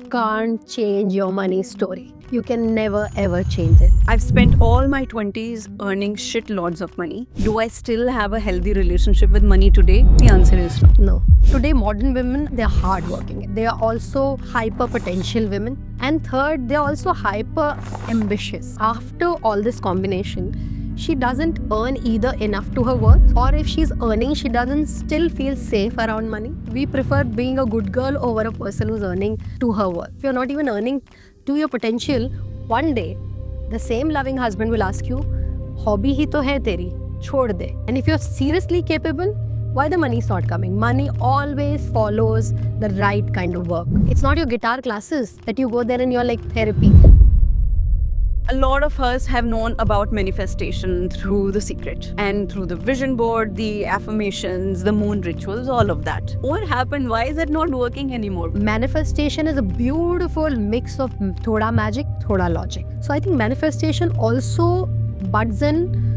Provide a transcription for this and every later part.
can't change your money story. You can never ever change it. I've spent all my 20s earning shitloads of money. Do I still have a healthy relationship with money today? The answer is no. No. Today, modern women, they're hardworking. They are also hyper potential women. And third, they're also hyper ambitious. After all this combination, she doesn't earn either enough to her worth, or if she's earning, she doesn't still feel safe around money. We prefer being a good girl over a person who's earning to her worth. If you're not even earning to your potential, one day the same loving husband will ask you, hobby hi to hai teri, chhod de. And if you're seriously capable, why the money's not coming? Money always follows the right kind of work. It's not your guitar classes that you go there and you're like therapy. A lot of us have known about manifestation through The Secret and through the vision board, the affirmations, the moon rituals, all of that. What happened? Why is it not working anymore? Manifestation is a beautiful mix of thoda magic, thoda logic. So I think manifestation also buds in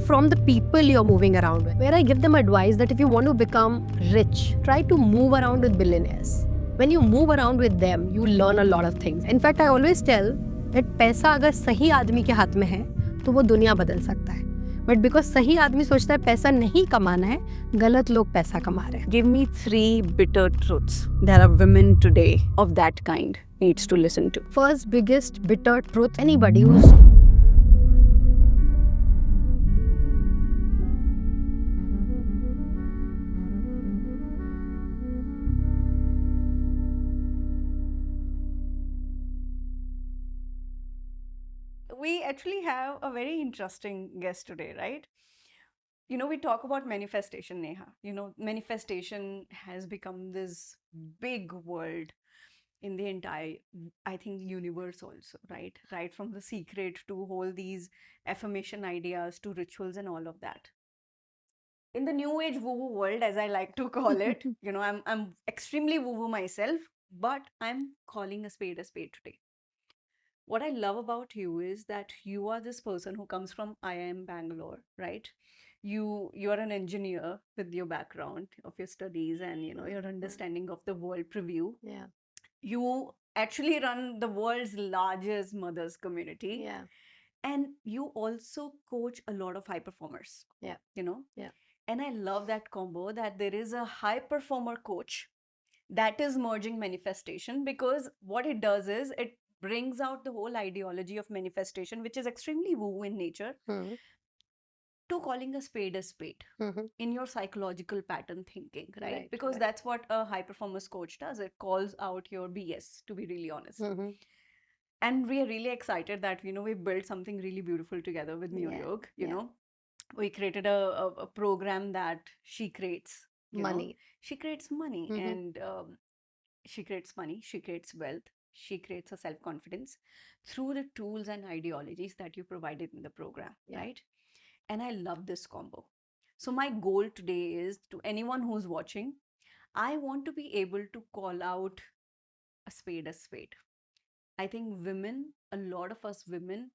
from the people you're moving around with. Where I give them advice that if you want to become rich, try to move around with billionaires. When you move around with them, you learn a lot of things. In fact, I always tell that पैसा अगर सही आदमी के हाथ में है तो वो दुनिया बदल सकता है. बट बिकॉज सही आदमी सोचता है पैसा नहीं कमाना है, गलत लोग पैसा कमा रहे हैं. Give me 3 bitter truths that a women today of that kind needs to listen to. First biggest bitter truth, anybody who's We actually have a very interesting guest today, right? We talk about manifestation, Neha. Manifestation has become this big world in the entire, I think, universe also, right? Right from The Secret to all these affirmation ideas to rituals and all of that. In the new age woo-woo world, as I like to call it, I'm extremely woo-woo myself, but I'm calling a spade today. What I love about you is that you are this person who comes from IIM Bangalore, right? You are an engineer with your background of your studies and your understanding of the world preview. yeah, You actually run the world's largest mothers community, yeah, and you also coach a lot of high performers. yeah, yeah. And I love that combo that there is a high performer coach that is merging manifestation, because what it does is it brings out the whole ideology of manifestation, which is extremely woo in nature, Hmm. to calling a spade Mhm. in your psychological pattern thinking, right? Right, Because right. that's what a high performance coach does. It calls out your BS, to be really honest. Mhm. And we are really excited that we built something really beautiful together with Yeah, NeoYug. yeah. We created a program that she creates. Money. She creates money, Mhm. and she creates money, she creates wealth, she creates a self confidence through the tools and ideologies that you provided in the program, Yeah. right? And I love this combo. So, my goal today is to anyone who's watching, I want to be able to call out a spade a spade. I think women, a lot of us women,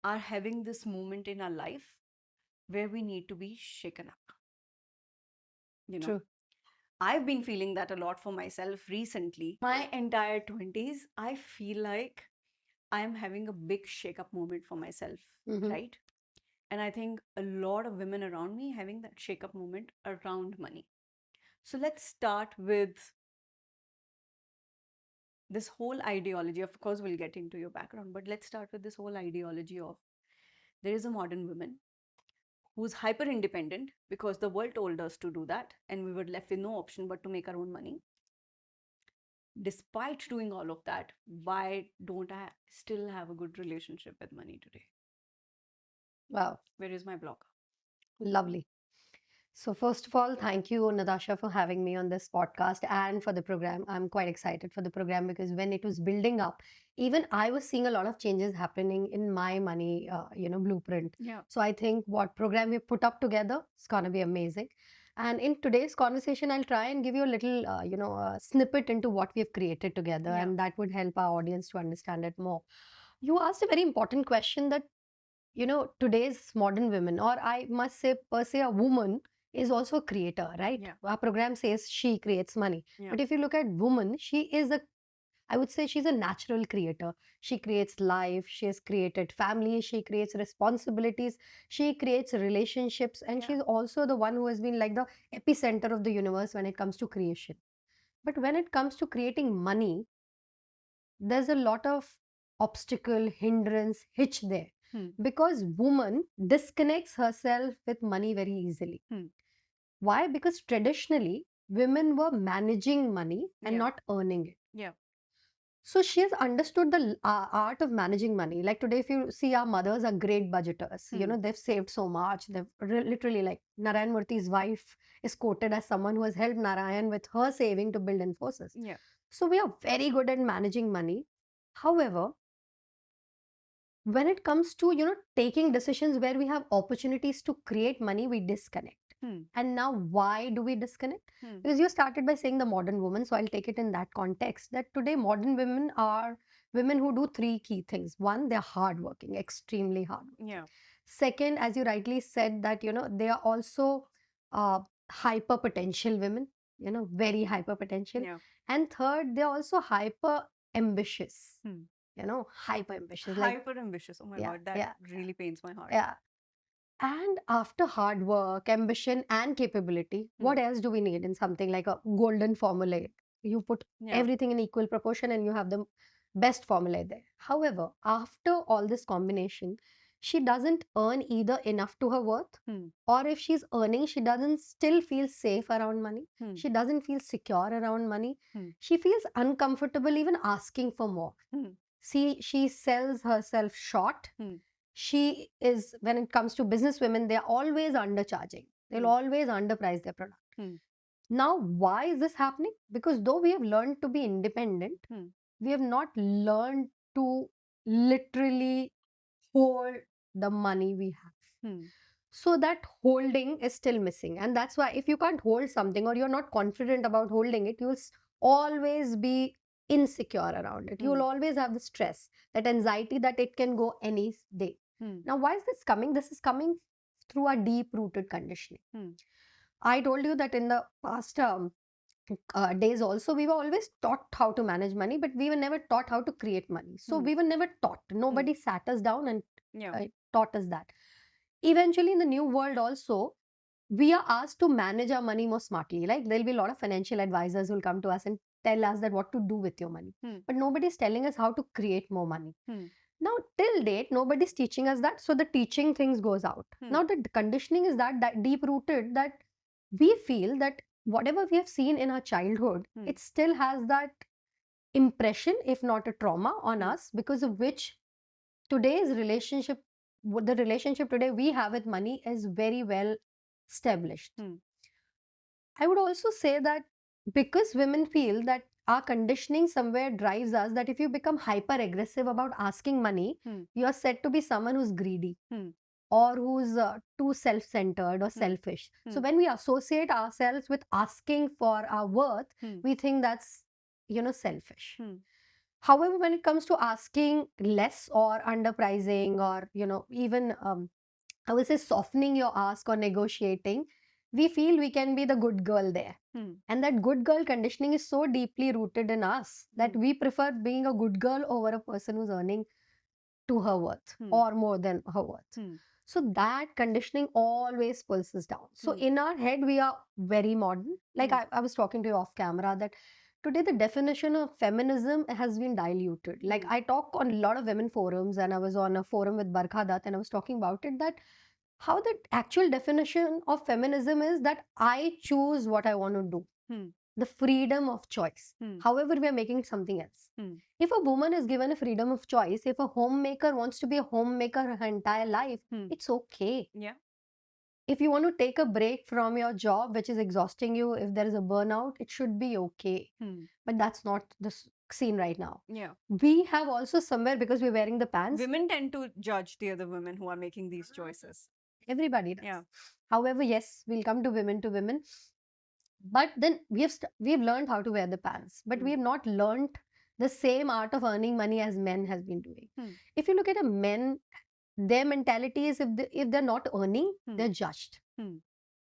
are having this moment in our life where we need to be shaken up. True. I've been feeling that a lot for myself recently. My entire 20s, I feel like I am having a big shake up moment for myself, Mhm. right? And I think a lot of women around me having that shake up moment around money. So let's start with this whole ideology. Of course, we'll get into your background, but let's start with this whole ideology of there is a modern woman who's hyper independent because the world told us to do that, and we were left with no option but to make our own money. Despite doing all of that, why don't I still have a good relationship with money today? Wow. Where is my blog? Lovely. So, first of all, thank you, Natasha, for having me on this podcast and for the program. I'm quite excited for the program because when it was building up, even I was seeing a lot of changes happening in my money, blueprint. Yeah. So, I think what program we put up together is going to be amazing. And in today's conversation, I'll try and give you a little, snippet into what we have created together, Yeah. and that would help our audience to understand it more. You asked a very important question that today's modern women, or I must say, per se, a woman is also a creator, right? Yeah. Our program says she creates money. Yeah. But if you look at woman, she is a I would say she's a natural creator. She creates life, she has created family, she creates responsibilities, she creates relationships, and Yeah. she's also the one who has been like the epicenter of the universe when it comes to creation. But when it comes to creating money, there's a lot of obstacle, hindrance, hitch there. Hmm. Because woman disconnects herself with money very easily. Hmm. Why? Because traditionally women were managing money and Yeah. not earning it. Yeah. So she has understood the art of managing money. Like today, if you see our mothers are great budgeters. You know, they've saved so much. They've literally, like Narayan Murthy's wife is quoted as someone who has helped Narayan with her saving to build Infosys. Yeah. So we are very good at managing money. However, when it comes to, taking decisions where we have opportunities to create money, we disconnect. Hmm. And now, why do we disconnect? Hmm. Because you started by saying the modern woman, so I'll take it in that context, that today modern women are women who do three key things. One, they're hardworking, extremely hardworking. Yeah. Second, as you rightly said, that they are also hyper potential women, very hyper potential. Yeah. And third, they're also hyper ambitious, Hmm. hyper ambitious. Like, Hyper ambitious. Oh my yeah, God, that yeah, really pains my heart. yeah. And after hard work, ambition, and capability, what else do we need in something like a golden formula? You put Yeah. everything in equal proportion and you have the best formula there. However, after all this combination, she doesn't earn either enough to her worth, Hmm. or if she's earning, she doesn't still feel safe around money. Hmm. She doesn't feel secure around money. Hmm. She feels uncomfortable even asking for more. Hmm. See, she sells herself short. Hmm. She is, when it comes to business women, they're always undercharging. They'll always underprice their product. Hmm. Now, why is this happening? Because though we have learned to be independent, Hmm. we have not learned to literally hold the money we have. Hmm. So that holding is still missing. And that's why if you can't hold something or you're not confident about holding it, you'll always be insecure around it. You'll always have the stress, that anxiety that it can go any day. Hmm. Now, why is this coming? This is coming through our deep rooted conditioning. Hmm. I told you that in the past days also, we were always taught how to manage money, but we were never taught how to create money. So we were never taught. Nobody sat us down and Yeah. taught us that. Eventually, in the new world also, we are asked to manage our money more smartly. Like there'll be a lot of financial advisors who'll come to us and tell us that what to do with your money. But nobody's telling us how to create more money. Now, till date, nobody's teaching us that. So the teaching things goes out. Now, the conditioning is that deep rooted that we feel that whatever we have seen in our childhood, it still has that impression, if not a trauma, on us, because of which today's relationship, the relationship today we have with money is very well established. I would also say that because women feel that our conditioning somewhere drives us that if you become hyper aggressive about asking money, you are said to be someone who's greedy or who's too self centered or selfish. So when we associate ourselves with asking for our worth, we think that's, selfish. However, when it comes to asking less or underpricing or, even I will say softening your ask or negotiating, we feel we can be the good girl there. And that good girl conditioning is so deeply rooted in us that we prefer being a good girl over a person who's earning to her worth or more than her worth. So that conditioning always pulls us down. So in our head, we are very modern. Like I was talking to you off camera that today the definition of feminism has been diluted. Like I talk on a lot of women forums and I was on a forum with Barkha Dutt and I was talking about it that how the actual definition of feminism is that I choose what I want to do. The freedom of choice. However, we are making something else. If a woman is given a freedom of choice, if a homemaker wants to be a homemaker her entire life, it's okay. Yeah. If you want to take a break from your job, which is exhausting you, if there is a burnout, it should be okay. But that's not the scene right now. Yeah. We have also somewhere, because we're wearing the pants, Women tend to judge the other women who are making these choices. everybody does. Yeah. However, yes, we'll come to women. But then we have learned how to wear the pants, but we have not learned the same art of earning money as men has been doing. If you look at a men, their mentality is if they're not earning, they're judged.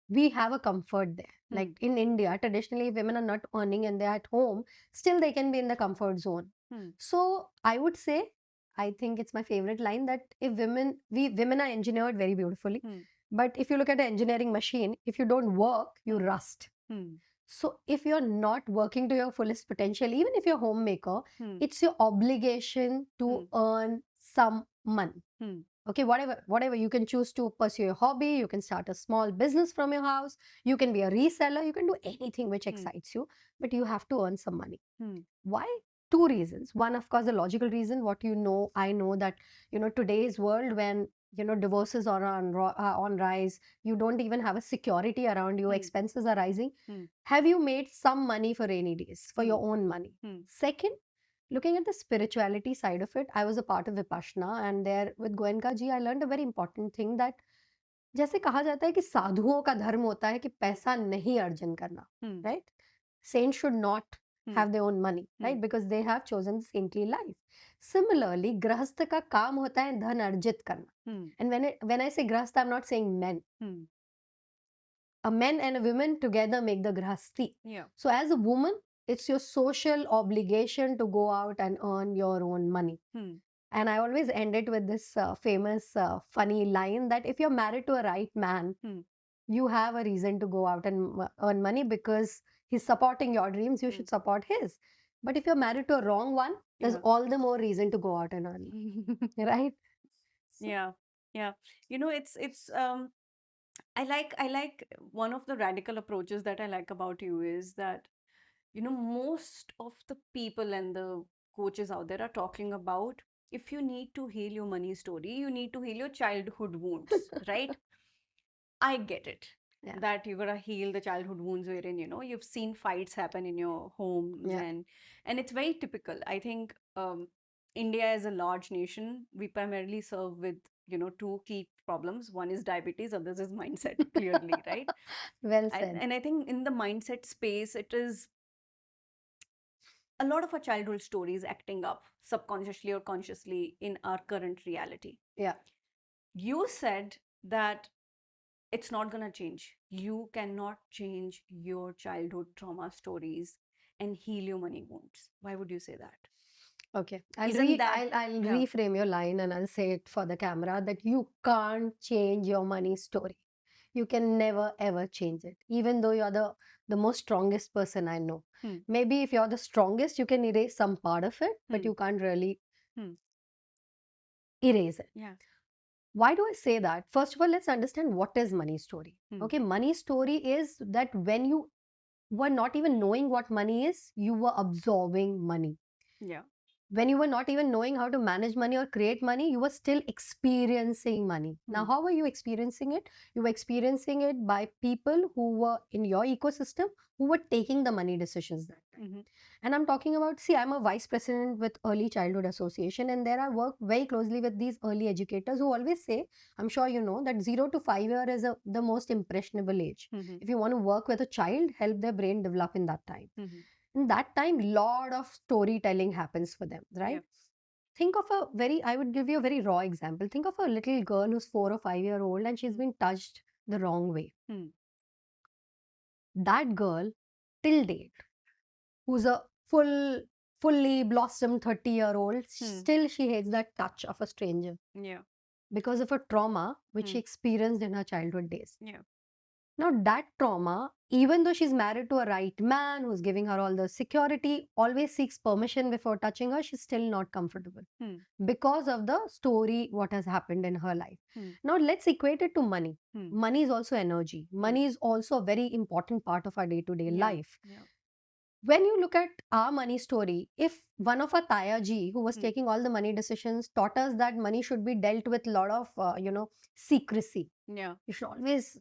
We have a comfort there. Like in India, traditionally, if women are not earning and they're at home, still they can be in the comfort zone. Hmm. So I would say, I think it's my favorite line, that if women are engineered very beautifully, Hmm. but if you look at an engineering machine, if you don't work, you Hmm. rust. Hmm. So if you're not working to your fullest potential, even if you're a homemaker, Hmm. it's your obligation to Hmm. earn some money. Hmm. Okay, whatever you can choose to pursue your hobby, you can start a small business from your house, you can be a reseller, you can do anything which Hmm. excites you, but you have to earn some money. Hmm. Why? Two reasons. One, of course, the logical reason, what you know, I know that, today's world, when divorces are on rise, you don't even have a security around you, Hmm. expenses are rising. Hmm. Have you made some money for rainy days, for Hmm. your own money? Hmm. Second, looking at the spirituality side of it, I was a part of Vipassana, and there with Goenka ji, I learned a very important thing, that जैसे कहा जाता है कि साधुओं का धर्म होता है कि पैसा नहीं अर्जन करना, Hmm. right? Saints should not Hmm. have their own money, right? Hmm. Because they have chosen the saintly life. Similarly, grahasth का काम होता है धन अर्जित करना. Hmm. And when I say grahasth, I'm not saying men. Hmm. A man and a woman together make the grahasthi. Yeah. So as a woman, it's your social obligation to go out and earn your own money. Hmm. And I always end it with this famous, funny line, that if you're married to a right man, Hmm. you have a reason to go out and earn money, because he's supporting your dreams, you Hmm. should support his. But if you're married to a wrong one, there's Yeah. all the more reason to go out and earn, right? So, Yeah. Yeah. It's I like one of the radical approaches that I like about you is that most of the people and the coaches out there are talking about, if you need to heal your money story, you need to heal your childhood wounds, right? I get it yeah, that you gotta heal the childhood wounds wherein you've seen fights happen in your homes, yeah, and it's very typical. I think India is a large nation. We primarily serve with two key problems. One is diabetes, others is mindset. Clearly, right? well I, said. and I think in the mindset space, it is a lot of our childhood stories acting up subconsciously or consciously in our current reality. Yeah. You said that it's not going to change. You cannot change your childhood trauma stories and heal your money wounds. Why would you say that? Okay, Isn't that, I'll yeah? reframe your line and I'll say it for the camera, that you can't change your money story. You can never ever change it, even though you're the most strongest person I know. Hmm. Maybe if you're the strongest, you can erase some part of it, but Hmm. you can't really Hmm. erase it. Yeah. Why do I say that? First of all, let's understand what is money story. Hmm. Okay, money story is that when you were not even knowing what money is, you were absorbing money. Yeah. When you were not even knowing how to manage money or create money, you were still experiencing money. Now, Hmm. how were you experiencing it? You were experiencing it by people who were in your ecosystem, who were taking the money decisions that time. Mm-hmm. And I'm talking about, see, I'm a vice president with Early Childhood Association, and there I work very closely with these early educators who always say, I'm sure you know, that 0 to 5 year is the most impressionable age. Mm-hmm. If you want to work with a child, help their brain develop in that time. Mm-hmm. In that time, lot of storytelling happens for them, Yeah. right? Think of I would give you a very raw example. Think of a little girl who's 4 or 5 year old and she's Hmm. been touched the wrong way. Hmm. That girl, till date, who's a fully blossomed 30-year-old, Hmm. still she hates that touch of a stranger Yeah. because of a trauma which Hmm. she experienced in her childhood days. Yeah. Now, that trauma, even though she's married to a right man who's giving her all the security, always seeks permission before touching her, she's still not comfortable Hmm. because of the story, what has happened in her life. Hmm. Now, let's equate it to money. Hmm. Money is also energy. Money is also a very important part of our day to day Yeah. life. Yeah. When you look at our money story, if one of our Tayaji, who was Hmm. taking all the money decisions, taught us that money should be dealt with a lot of, secrecy. Yeah. You should always,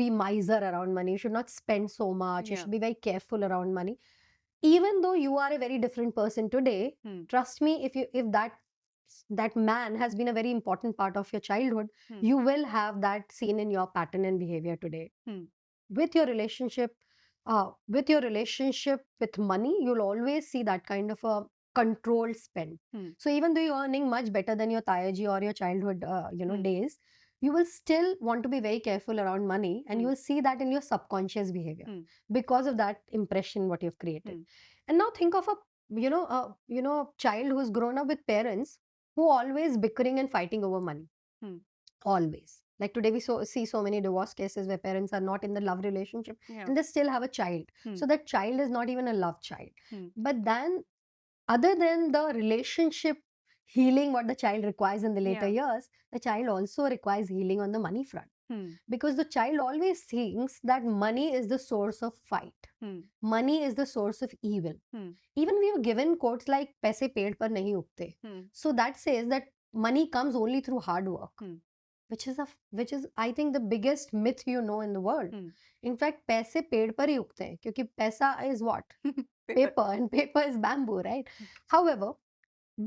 be miser around money. You should not spend so much. You Yeah. should be very careful around money. Even though you are a very different person today, Hmm. trust me, if that man has been a very important part of your childhood, Hmm. you will have that seen in your pattern and behavior today. Hmm. With your relationship, with money, you'll always see that kind of a controlled spend. Hmm. So even though you're earning much better than your Tayaji or your childhood, Hmm. days, you will still want to be very careful around money, and Hmm. you will see that in your subconscious behavior Hmm. because of that impression what you've created. Hmm. And now think of a a child who's grown up with parents who always bickering and fighting over money. Hmm. Always. Like today, we see so many divorce cases where parents are not in the love relationship Yeah. and they still have a child. Hmm. So that child is not even a love child. Hmm. But then, other than the relationship healing, what the child requires in the later Yeah. years, the child also requires healing on the money front. Hmm. Because the child always thinks that money is the source of fight, Hmm. money is the source of evil. Hmm. Even we were given quotes like "paise ped par nahi ugte." Hmm. So that says that money comes only through hard work, Hmm. which is I think the biggest myth in the world. Hmm. In fact, पैसे पेड़ पर ही उगते हैं क्योंकि पैसा is what? Paper, and paper is bamboo, right? However,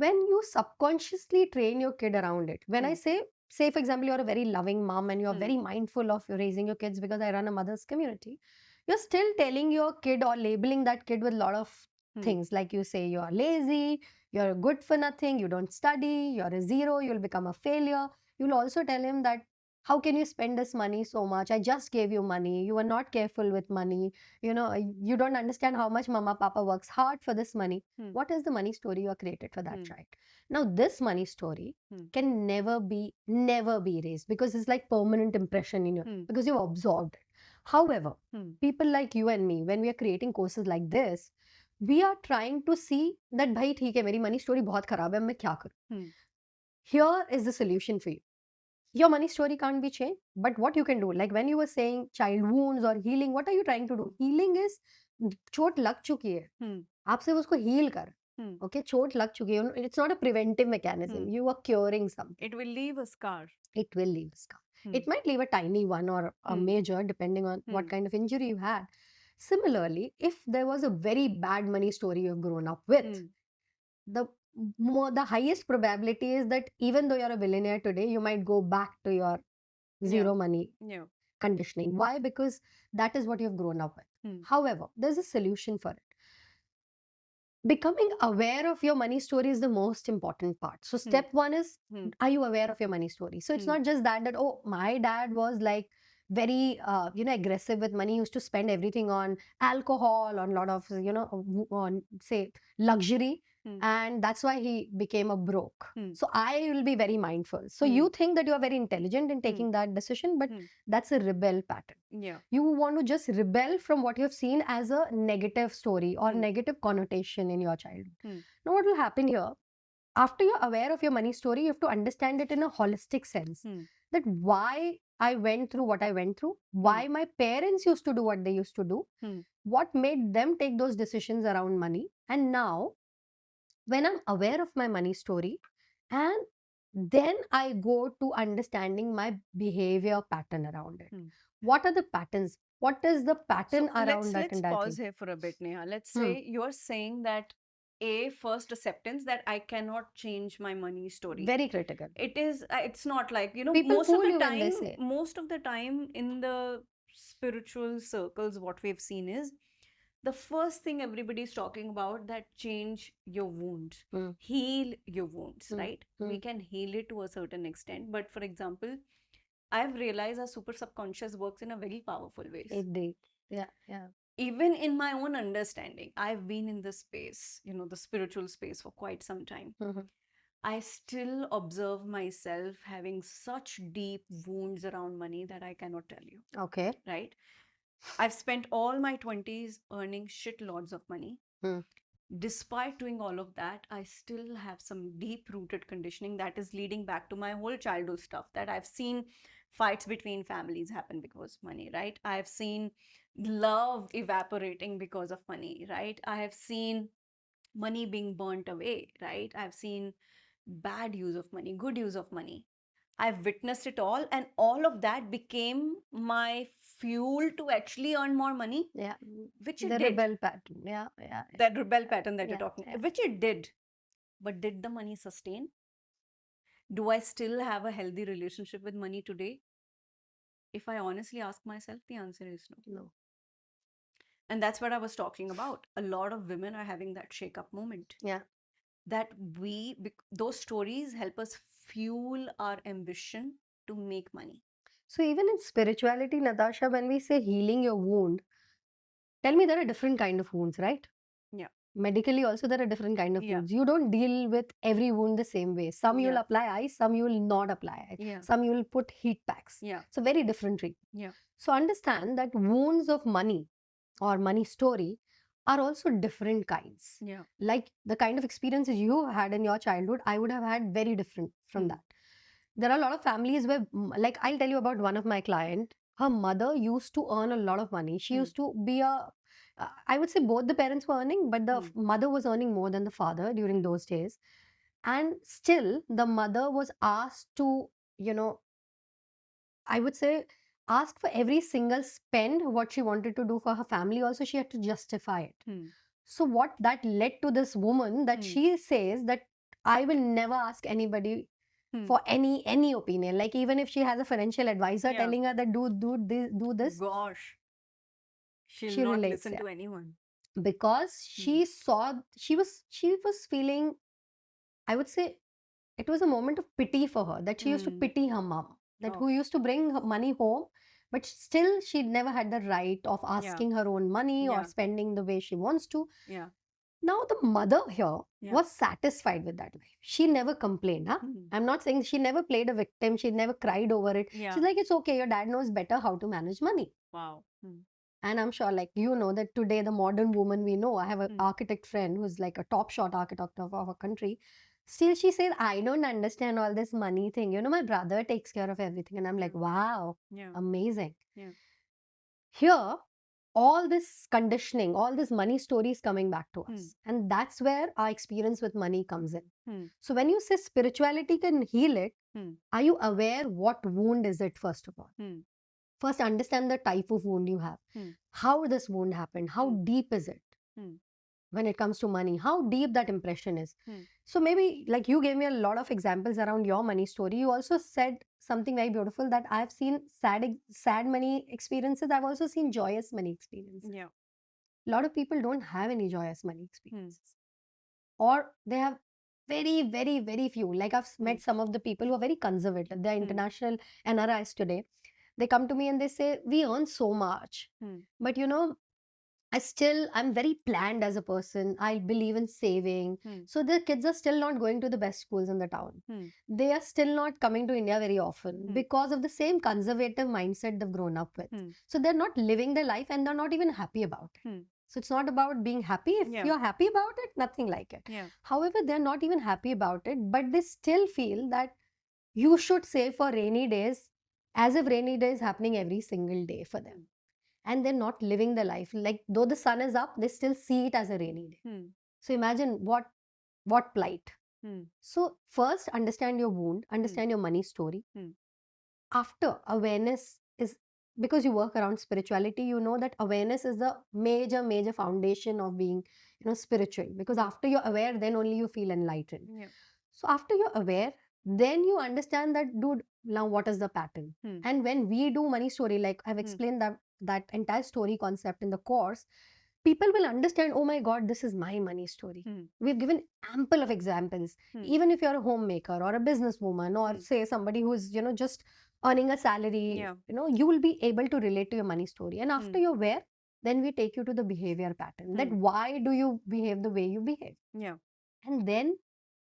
when you subconsciously train your kid around it, when I Hmm. say for example, you're a very loving mom and you're Hmm. very mindful of raising your kids, because I run a mother's community, you're still telling your kid or labeling that kid with a lot of Hmm. things, like you say you're lazy, you're good for nothing, you don't study, you're a zero, you'll become a failure. You'll also tell him that how can you spend this money so much? I just gave you money, you were not careful with money, you don't understand how much mama papa works hard for this money. Hmm. What is the money story you are created for that Hmm. child? Now this money story Hmm. can never be erased, because it's like permanent impression in you, Hmm. because you've absorbed it. However, Hmm. people like you and me, when we are creating courses like this, we are trying to see that bhai theek hai, meri money story bahut kharab hai, main kya karu? Hmm. Here is the solution for you. Your money story can't be changed, but what you can do, like when you were saying child wounds or healing, what are you trying to do? Healing is, चोट लग चुकी है, Hmm. आप सिर्फ उसको heal कर. Hmm. Okay, चोट लग चुकी है, it's not a preventive mechanism. Hmm. You are curing something. It will leave a scar. It will leave a scar. Hmm. It might leave a tiny one or a Hmm. major, depending on what Hmm. kind of injury you had. Similarly, if there was a very bad money story you've grown up with, Hmm. the the highest probability is that even though you're a billionaire today, you might go back to your Yeah. zero money Yeah. conditioning. Why? Because that is what you've grown up with. Hmm. However, there's a solution for it. Becoming aware of your money story is the most important part. So Hmm. step one is, Hmm. are you aware of your money story? So it's Hmm. not just that oh, my dad was like very aggressive with money, he used to spend everything on alcohol, on a lot of on say luxury, Hmm. and that's why he became a broke. Hmm. So I will be very mindful. So Hmm. you think that you are very intelligent in Hmm. taking that decision, but Hmm. that's a rebel pattern. Yeah. You want to just rebel from what you have seen as a negative story or Hmm. negative connotation in your childhood. Hmm. Now, what will happen here? After you're aware of your money story, you have to understand it in a holistic sense. Hmm. That why I went through what I went through, why my parents used to do what they used to do, Hmm. what made them take those decisions around money. And now, when I'm aware of my money story, and then I go to understanding my behavior pattern around it. Hmm. What are the patterns? What is the pattern So around that let's entire pause thing? here for a bit, Neha. Let's Hmm. say you're saying that first acceptance that I cannot change my money story. Very critical. It is it's not like People fool you when they say. most of the time in the spiritual circles what we've seen is the first thing everybody's talking about that change your wounds, Hmm. heal your wounds, Hmm. right? Hmm. We can heal it to a certain extent, but for example, I've realized our super subconscious works in a very powerful ways. It did. Yeah, yeah. Even in my own understanding, I've been in this space, the spiritual space for quite some time. Mhm. I still observe myself having such deep wounds around money that I cannot tell you, Okay. right? I've spent all my 20s earning shitloads of money. Hmm. Despite doing all of that, I still have some deep rooted conditioning that is leading back to my whole childhood stuff that I've seen fights between families happen because of money, right? I've seen love evaporating because of money, right? I have seen money being burnt away, right? I've seen bad use of money, good use of money. I've witnessed it all, and all of that became my fuel to actually earn more money, Yeah. which The it did. rebel pattern. Yeah, yeah, yeah. That rebel pattern that you're Yeah, talking, yeah. which it did. But did the money sustain? Do I still have a healthy relationship with money today? If I honestly ask myself, the answer is no. No. And that's what I was talking about. A lot of women are having that shake up moment. Yeah. That those stories help us fuel our ambition to make money. So even in spirituality, Natasha, when we say healing your wound, tell me there are different kind of wounds, right? Yeah. medically also there are different kind of Yeah. wounds. You don't deal with every wound the same way. Some you'll Yeah. apply ice, some you will not apply ice. Yeah. Some you will put heat packs. Yeah. So very different treatment. Yeah. So understand that wounds of money or money story are also different kinds. Yeah. Like the kind of experiences you had in your childhood, I would have had very different from that. There are a lot of families where, like I'll tell you about one of my client. Her mother used to earn a lot of money. She used to be I would say both the parents were earning, but the mother was earning more than the father during those days. And still, the mother was asked to, you know, I would say, ask for every single spend what she wanted to do for her family. Also, she had to justify it. So, what that led to this woman that she says that I will never ask anybody for any opinion. Like even if she has a financial advisor Yeah. telling her that do this, Gosh, she'll she not relates. listen Yeah. to anyone. Because she saw she was feeling, I would say, it was a moment of pity for her, that she used to pity her mom, that Oh. who used to bring her money home, but still she never had the right of asking her own money or Yeah. spending the way she wants to. Yeah. Now the mother here Yeah. was satisfied with that life. She never complained. I'm not saying she never played a victim. She never cried over it. Yeah. She's like, it's okay. Your dad knows better how to manage money. Wow. And I'm sure, like, you know, that today the modern woman we know, I have an architect friend who's like a top shot architect of our country. Still, she says, I don't understand all this money thing. You know, my brother takes care of everything. And I'm like, wow, Yeah. amazing. Yeah. Here, all this conditioning, all this money stories coming back to us. And that's where our experience with money comes in. So when you say spirituality can heal it, are you aware what wound is it, first of all? First, understand the type of wound you have. How this wound happened. How deep is it? When it comes to money, how deep that impression is. So maybe like you gave me a lot of examples around your money story. You also said something very beautiful, that I've seen sad money experiences. I've also seen joyous money experiences. Yeah. A lot of people don't have any joyous money experiences, or they have very, very, very few. Like I've met some of the people who are very conservative. They're international NRIs today. They come to me and they say, we earn so much, but you know, I'm very planned as a person. I believe in saving. So the kids are still not going to the best schools in the town. They are still not coming to India very often because of the same conservative mindset they've grown up with. So they're not living their life and they're not even happy about it. So it's not about being happy. If you're happy about it, nothing like it. However, they're not even happy about it, but they still feel that you should save for rainy days, as if rainy day is happening every single day for them. And they're not living the life. Like though the sun is up, they still see it as a rainy day. So imagine what plight. So first, understand your wound, understand your money story. After, awareness is, because you work around spirituality, you know that awareness is the major foundation of being, you know, spiritual. Because after you're aware, then only you feel enlightened. So after you're aware, then you understand that, dude, now what is the pattern? And when we do money story, like I've explained that entire story concept in the course, people will understand, oh my God, this is my money story. We've given ample of examples. Even if you're a homemaker or a businesswoman, or say somebody who's, you know, just earning a salary, you know, you will be able to relate to your money story. And after you're aware, then we take you to the behavior pattern. That why do you behave the way you behave? And then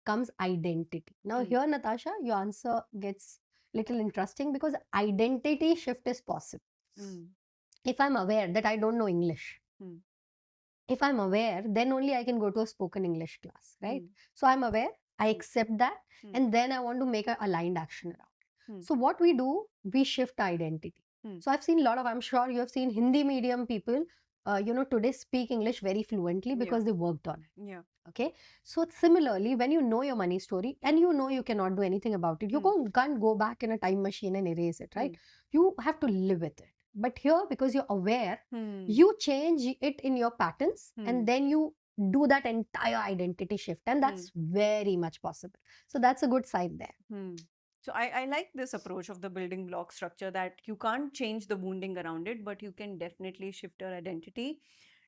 comes identity. Now here, Natasha, your answer gets little interesting, because identity shift is possible. If I'm aware that I don't know English, if I'm aware, then only I can go to a spoken English class, right? So I'm aware, I accept that, and then I want to make an aligned action around. So what we do, we shift identity. So I've seen a lot of, I'm sure you have seen Hindi medium people, you know, today speak English very fluently because they worked on it. Okay. So similarly, when you know your money story and you know you cannot do anything about it, you can't go back in a time machine and erase it, right? You have to live with it. But here, because you're aware, you change it in your patterns, and then you do that entire identity shift, and that's very much possible. So that's a good side there. So I like this approach of the building block structure, that you can't change the wounding around it, but you can definitely shift your identity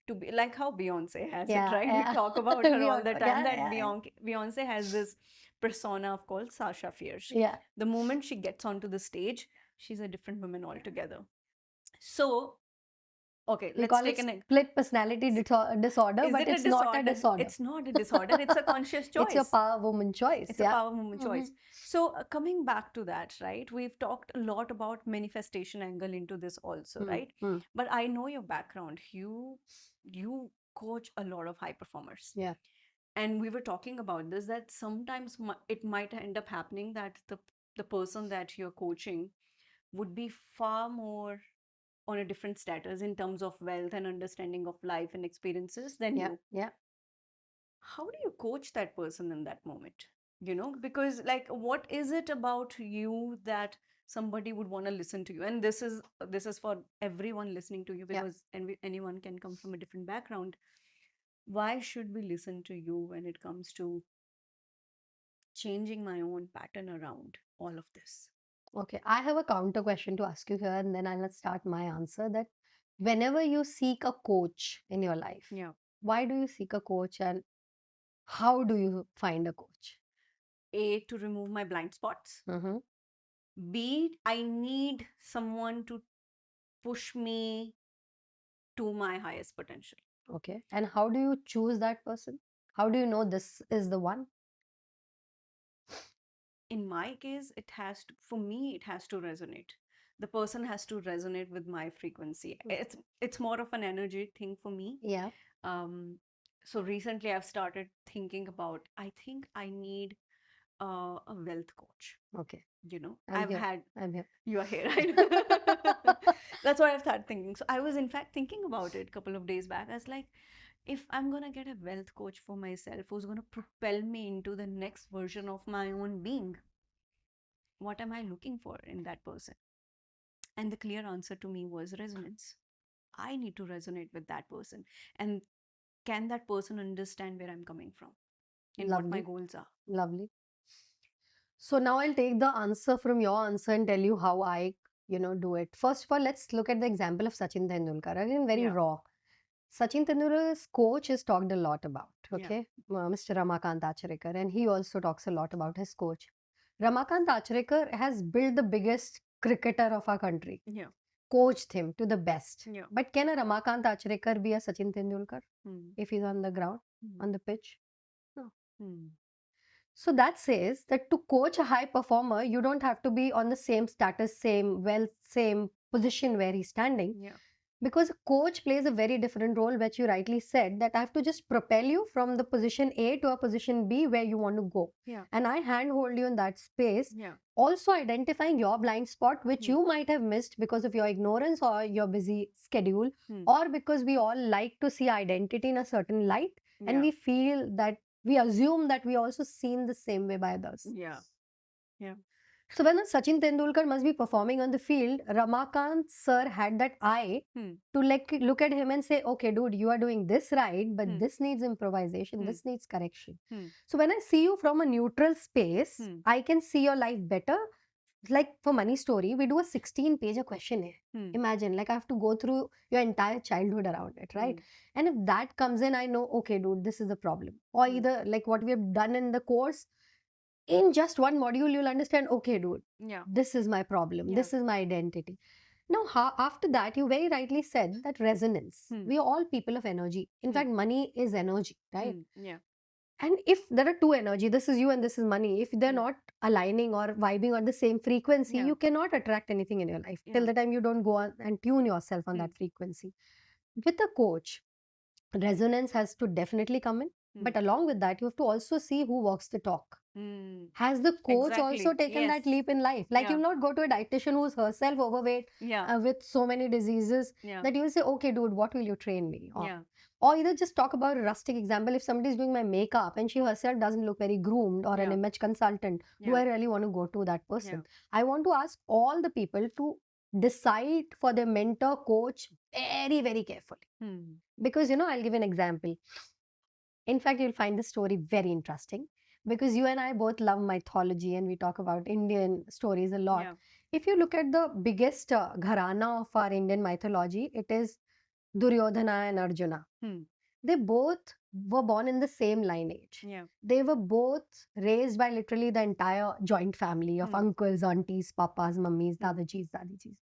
to be like how Beyonce has it, right? We talk about her all the time, that Beyonce has this persona of called Sasha Fierce. The moment she gets onto the stage, she's a different woman altogether. So Okay, We let's call take it an split personality disorder, Is but it a it's not a disorder? disorder. It's not a disorder, it's a conscious It's your choice. power woman choice. It's a Yeah. power movement Hmm. choice. So coming back to that, right? We've talked a lot about manifestation angle into this also, Hmm. right? Hmm. But I know your background. You coach a lot of high performers. Yeah. And we were talking about this that sometimes it might end up happening that the person that you're coaching would be far more on a different status in terms of wealth and understanding of life and experiences than Yeah. you. Yeah. How do you coach that person in that moment? Because like what is it about you that somebody would want to listen to you? And this is for everyone listening to you, Yeah. because anyone can come from a different background. Why should we listen to you when it comes to changing my own pattern around all of this? Okay. I have a counter question to ask you here, and then I'll start my answer. That whenever you seek a coach in your life, Yeah. why do you seek a coach, and how do you find a coach? A, to remove my blind spots. Mm-hmm. B, I need someone to push me to my highest potential. Okay. And how do you choose that person? How do you know this is the one? In my case, for me, it has to resonate. The person has to resonate with my frequency. It's more of an energy thing for me. Yeah. Um, so recently I've started thinking about, I think I need a wealth coach. Okay. I'm I've here. had, I'm here. you are here, right? That's what I've started thinking. So I was in fact thinking about it a couple of days back. I was like, if I'm gonna get a wealth coach for myself who's gonna propel me into the next version of my own being, what am I looking for in that person? And the clear answer to me was resonance. I need to resonate with that person. And can that person understand where I'm coming from and what my Lovely. goals are? Lovely. So now I'll take the answer from your answer and tell you how I, do it. First of all, let's look at the example of Sachin Tendulkar. Again, very Yeah. raw. Sachin Tendulkar's coach is talked a lot about, Yeah. okay? Mr. Ramakant Achrekar, and he also talks a lot about his coach. Ramakant Achrekar has built the biggest cricketer of our country, Yeah. coached him to the best. Yeah. But can a Ramakant Achrekar be a Sachin Tendulkar Hmm. if he's on the ground, Hmm. on the pitch? No. Hmm. So that says that to coach a high performer, you don't have to be on the same status, same wealth, same position where he's standing. Yeah. Because a coach plays a very different role, which you rightly said, that I have to just propel you from the position A to a position B where you want to go. Yeah. And I handhold you in that space. Yeah. Also identifying your blind spot, which Hmm. you might have missed because of your ignorance or your busy schedule, Hmm. or because we all like to see identity in a certain light, and Yeah. we feel that we assume that we also seen the same way by others. Yeah. Yeah. So when a Sachin Tendulkar must be performing on the field, Ramakant sir had that eye Hmm. to look at him and say, okay, dude, you are doing this right, but Hmm. this needs improvisation, Hmm. this needs correction. Hmm. So when I see you from a neutral space, Hmm. I can see your life better. Like for Money Story, we do a 16-page questionnaire. Hmm. Imagine, like I have to go through your entire childhood around it, right? Hmm. And if that comes in, I know, okay, dude, this is the problem. Or Hmm. either like what we have done in the course, in just one module, you'll understand, okay, dude, Yeah. this is my problem, Yeah. this is my identity. Now, after that, you very rightly said that resonance. Hmm. We are all people of energy. In fact, money is energy, right? Hmm. Yeah. And if there are two energy, this is you and this is money, if they're Hmm. not aligning or vibing on the same frequency, Yeah. you cannot attract anything in your life till Yeah. the time you don't go on and tune yourself on Hmm. that frequency. With a coach, resonance has to definitely come in, Hmm. but along with that, you have to also see who walks the talk. Hmm. Has the coach also Exactly. taken that Yes. leap in life? Like Yeah. you'll not go to a dietitian who's herself overweight Yeah. with so many diseases Yeah. that you'll say, okay, dude, what will you train me on? Yeah. Or either just talk about a rustic example. If somebody is doing my makeup and she herself doesn't look very groomed, or an Yeah. image consultant, do Yeah. I really want to go to that person? Yeah. I want to ask all the people to decide for their mentor coach very, very carefully. Hmm. Because, I'll give an example. In fact, you'll find the story very interesting because you and I both love mythology and we talk about Indian stories a lot. Yeah. If you look at the biggest gharana of our Indian mythology, it is Duryodhana and Arjuna. Hmm. They both were born in the same lineage. Yeah. They were both raised by literally the entire joint family of Hmm. uncles, aunties, papas, mummies, Hmm. dadajis, dadijis.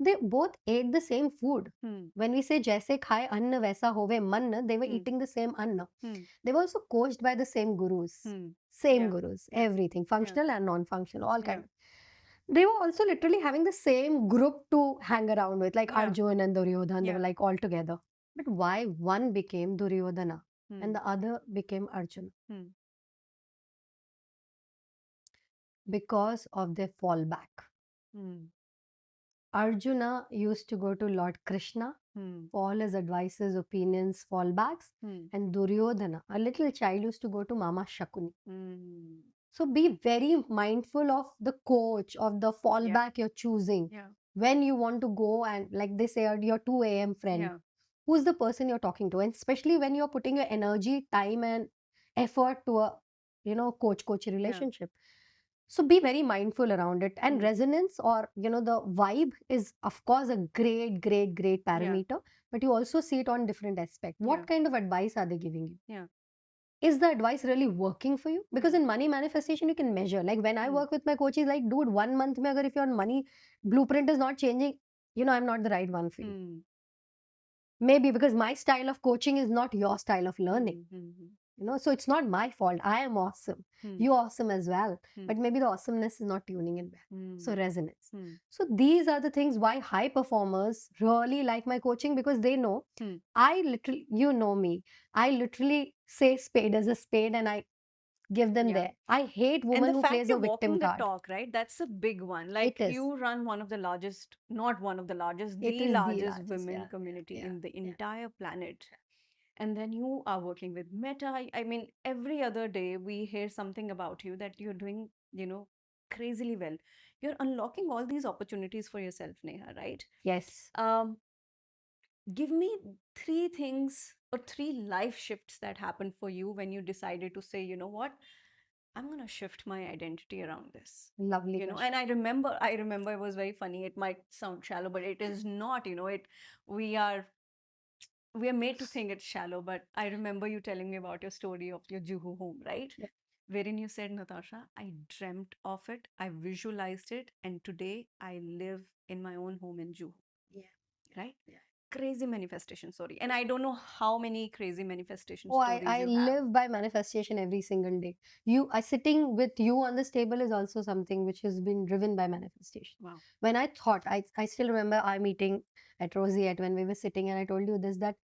They both ate the same food. Hmm. When we say jaise khai anna vaisa hove man, they were Hmm. eating the same anna. Hmm. They were also coached by the same gurus. Hmm. Same Yeah. gurus, Yeah. everything, Yeah. functional and non-functional, all Yeah. kind. They were also literally having the same group to hang around with, like Yeah. Arjun and Duryodhan. They were Yeah. like all together. But why one became Duryodhana and Hmm. the other became Arjuna? Hmm. Because of their fallback. Hmm. Arjuna used to go to Lord Krishna Hmm. for all his advices, opinions, fallbacks, Hmm. and Duryodhana, a little child, used to go to Mama Shakuni. Hmm. So be very mindful of the coach, of the Yeah. fallback you're choosing. Yeah. When you want to go and, like they say, your 2 a.m. friend, Yeah. who's the person you're talking to? And especially when you're putting your energy, time, and effort to a, coach-coach Yeah. relationship. So be very mindful around it. And Hmm. resonance, or, the vibe is, of course, a great, great, great Yeah. parameter. But you also see it on different aspects. Yeah. What kind of advice are they giving you? Yeah. Is the advice really working for you? Because Hmm. in money manifestation, you can measure. Like when I Hmm. work with my coaches, like, dude, 1 month mein agar if your money blueprint is not changing, I'm not the right one for you. Hmm. Maybe because my style of coaching is not your style of learning. Hmm. Hmm. So it's not my fault. I am awesome. Hmm. You're awesome as well. Hmm. But maybe the awesomeness is not tuning in well. So Hmm. resonance. Hmm. So these are the things why high performers really like my coaching, because they know Hmm. I literally, you know me, I literally say spade as a spade and I give them Yeah. there. I hate And woman the who fact plays a you're victim walking the card. talk, right? That's a big one. It Like is. you run one of the largest, not one of the largest, It the is the largest largest. women Yeah. community Yeah. in the Yeah. entire planet. And then you are working with Meta. I mean, every other day we hear something about you that you're doing, crazily well. You're unlocking all these opportunities for yourself, Neha, right? Yes. Um, Give me three things or three life shifts that happened for you when you decided to say, you know what, I'm going to shift my identity around this. Lovely And question. I remember it was very funny. It might sound shallow, but it is not. We are we are made to think it's shallow. But I remember you telling me about your story of your Juhu home, right? Yeah. Wherein you said, Natasha, I dreamt of it, I visualized it, and today I live in my own home in Juhu, Yeah. right? Yeah. Crazy manifestation story. And I don't know how many crazy manifestation Oh, stories I you have. live by manifestation every single day. Sitting with you on this table is also something which has been driven by manifestation. Wow. When I thought, I still remember our meeting at Rosie when we were sitting and I told you this, that,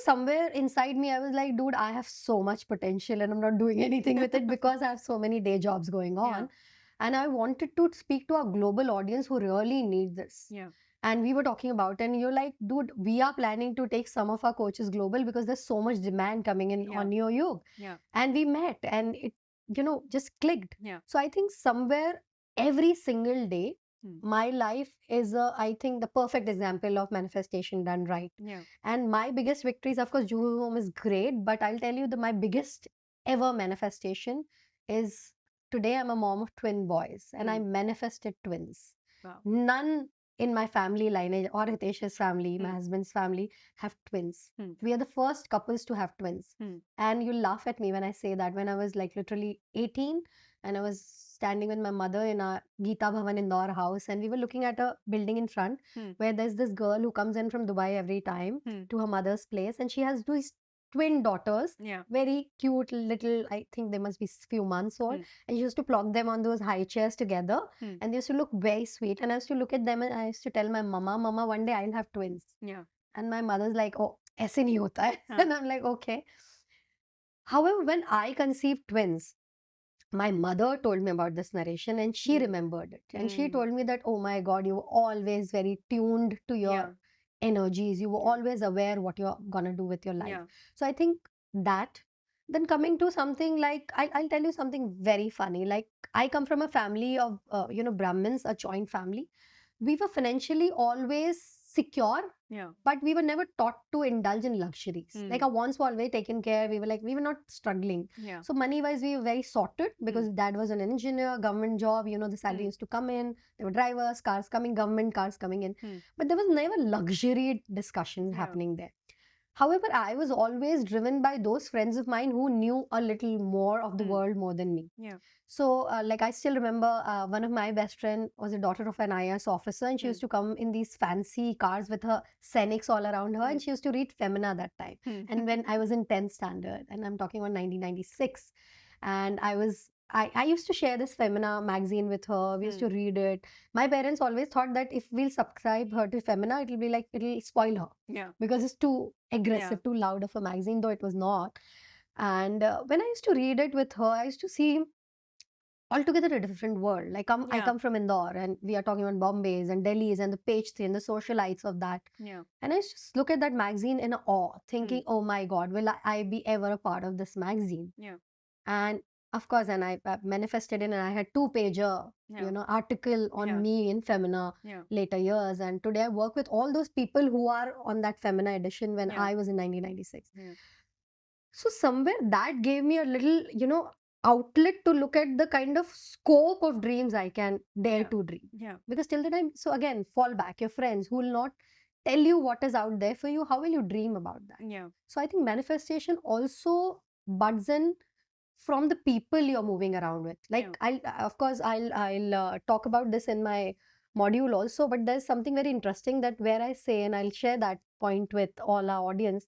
somewhere inside me, I was like, dude, I have so much potential and I'm not doing anything with it because I have so many day jobs going Yeah. on. And I wanted to speak to a global audience who really need this. Yeah. And we were talking about, and you're like, dude, we are planning to take some of our coaches global because there's so much demand coming in Yeah. on NeoYug. Yeah. And we met and it, just clicked. Yeah. So I think somewhere every single day, Hmm. my life is, I think, the perfect example of manifestation done right. Yeah. And my biggest victories, of course, Juhu Home is great, but I'll tell you my biggest ever manifestation is today I'm a mom of twin boys and I Hmm. manifested twins. Wow. None in my family lineage or Hitesh's family, my Hmm. husband's family, have twins. Hmm. We are the first couples to have twins. Hmm. And you laugh at me when I say that. When I was like literally 18 and I was standing with my mother in our Geeta Bhavan Indore house and we were looking at a building in front Hmm. where there's this girl who comes in from Dubai every time Hmm. to her mother's place and she has these twin daughters, Yeah. very cute little, I think they must be few months old, Hmm. and she used to plonk them on those high chairs together Hmm. and they used to look very sweet and I used to look at them and I used to tell my mama, one day I'll have twins. Yeah. And my mother's like, oh, ऐसे नहीं होता है. Huh. And I'm like, okay. However, when I conceived twins, my mother told me about this narration and she Hmm. remembered it. And she Hmm. told me that, oh my God, you were always very tuned to your Yeah. energies. You were Yeah. always aware what you're gonna do with your life. Yeah. So I think that. Then coming to something like, I'll tell you something very funny. Like I come from a family of, Brahmins, a joint family. We were financially always secure, Yeah. but we were never taught to indulge in luxuries. Hmm. Like our wants were always taken care. We were not struggling. Yeah. So money wise, we were very sorted because dad was an engineer, government job, the salary used to come in. There were drivers, cars coming, government cars coming in. Hmm. But there was never luxury discussions Yeah. happening there. However, I was always driven by those friends of mine who knew a little more of the Hmm. world more than me. Yeah. So, like, I still remember one of my best friend was a daughter of an IAS officer, and she Hmm. used to come in these fancy cars with her scenics all around her, Hmm. and she used to read Femina that time. Hmm. And when I was in 10th standard, and I'm talking about 1996, and I used to share this Femina magazine with her. We used to read it. My parents always thought that if we'll subscribe her to Femina, it'll be like it'll spoil her Yeah. because it's too Yeah. aggressive, too loud of a magazine, though it was not. And when I used to read it with her, I used to see altogether a different world. I Yeah. come from Indore, and we are talking about Bombay's and Delhi's and the page three and the socialites of that. Yeah. And I just look at that magazine in awe, Hmm. thinking, oh my God, will I be ever a part of this magazine? Yeah. And of course, and I manifested in, and I had 2-pager, Yeah. article on Yeah. me in Femina Yeah. later years. And today I work with all those people who are on that Femina edition when Yeah. I was in 1996. Yeah. So somewhere that gave me a little, outlet to look at the kind of scope of dreams I can dare Yeah. to dream. Yeah. Because till the time, so again, fall back, your friends who will not tell you what is out there for you, how will you dream about that? Yeah. So I think manifestation also buds in from the people you're moving around with. Yeah. Like I'll talk about this in my module also, but there's something very interesting that where I say, and I'll share that point with all our audience,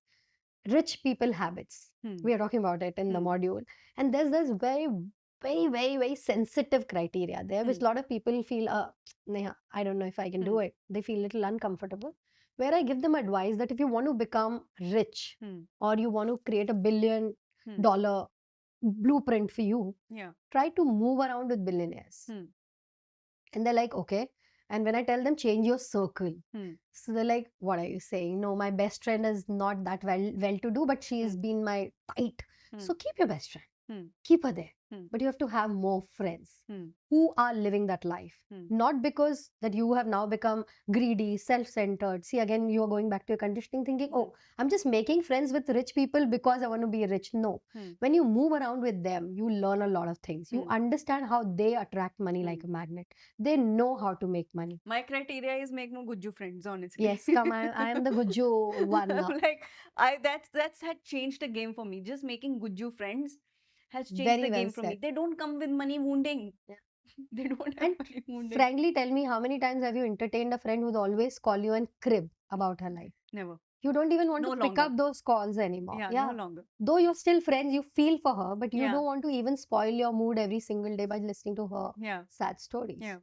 rich people habits. Hmm. We are talking about it in the Hmm. module. And there's this very, very, very, very sensitive criteria there, which a lot of people feel, Neha, I don't know if I can do it. They feel a little uncomfortable. Where I give them advice that if you want to become rich Hmm. or you want to create $1 billion Hmm. blueprint for you, Yeah. try to move around with billionaires. Hmm. And they're like, okay. And when I tell them change your circle, Hmm. so they're like, what are you saying? No, my best friend is not that well to do, but she has Hmm. been my tight. Hmm. So keep your best friend, Hmm. keep her there. Hmm. But you have to have more friends Hmm. who are living that life. Hmm. Not because that you have now become greedy, self-centered. See, again, you are going back to your conditioning thinking, oh, I'm just making friends with rich people because I want to be rich. No. Hmm. When you move around with them, you learn a lot of things. You Hmm. understand how they attract money like a Hmm. magnet. They know how to make money. My criteria is make more Gujju friends, honestly. Yes, come, I am the Gujju one now. I'm like, that's had changed the game for me. Just making Gujju friends has changed the Very well game for me. said. They don't come with money wounding. Yeah. They don't have And money wounding. frankly, tell me, how many times have you entertained a friend who'd always call you and crib about her life? Never. You don't even want No to pick longer. up those calls anymore. Yeah, no Yeah. longer. Though you're still friends, you feel for her, but you Yeah. don't want to even spoil your mood every single day by listening to her Yeah. sad stories. Yeah.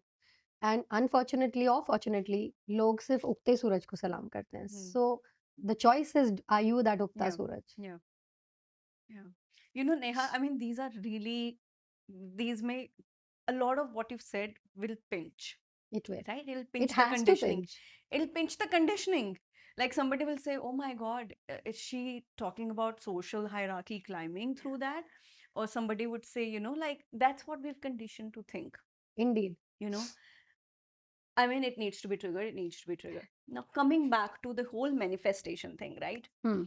And unfortunately or fortunately, लोग सिर्फ उगते सूरज को सलाम करते हैं. Hmm. So the choice is, are you that उगता Yeah. Suraj? Yeah. Yeah. You know, Neha, I mean, these are really, these may, a lot of what you've said will pinch, It will. right? It'll It pinch the has to conditioning. pinch. It'll pinch the conditioning. Like somebody will say, oh my God, is she talking about social hierarchy climbing through that? Or somebody would say, you know, like that's what we've conditioned to think, Indeed. you know? I mean, it needs to be triggered. It needs to be triggered. Now, coming back to the whole manifestation thing, right? Hmm.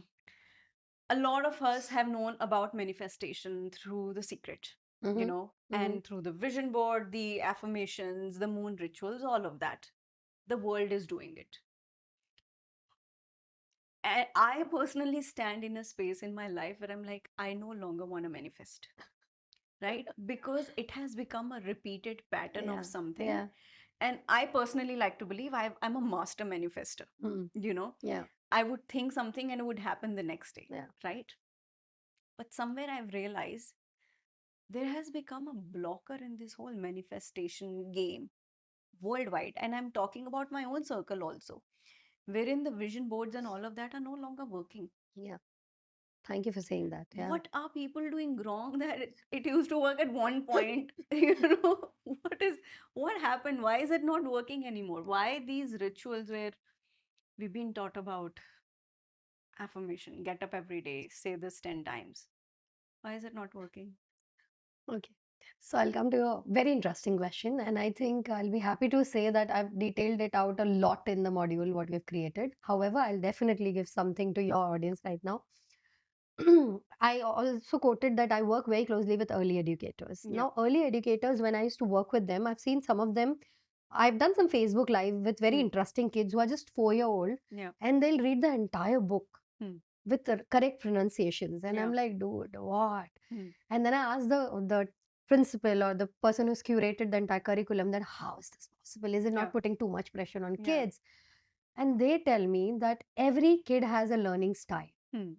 A lot of us have known about manifestation through The Secret, you Mm-hmm. know, Mm-hmm. and through the vision board, the affirmations, the moon rituals, all of that. The world is doing it. And I personally stand in a space in my life where I'm like, I no longer want to manifest, right? Because it has become a repeated pattern Yeah. of something. Yeah. And I personally like to believe I'm a master manifester, Hmm. you know. Yeah. I would think something and it would happen the next day, Yeah. right? But somewhere I've realized there has become a blocker in this whole manifestation game worldwide. And I'm talking about my own circle also, wherein the vision boards and all of that are no longer working. Yeah. Thank you for saying that. Yeah. What are people doing wrong that it used to work at one point? You know, what happened? Why is it not working anymore? Why these rituals where we've been taught about affirmation, get up every day, say this 10 times? Why is it not working? Okay. So I'll come to a very interesting question, and I think I'll be happy to say that I've detailed it out a lot in the module what we've created. However, I'll definitely give something to your audience right now. I also quoted that I work very closely with early educators. Yeah. Now, early educators, when I used to work with them, I've seen some of them. I've done some Facebook Live with very Hmm. interesting kids who are just 4-year old, Yeah. and they'll read the entire book. Hmm. with the correct pronunciations. And I'm Yeah. like, dude, what? Hmm. And then I asked the principal or the person who's curated the entire curriculum that how is this possible? Is it Yeah. not putting too much pressure on Yeah. kids? And they tell me that every kid has a learning style. Hmm.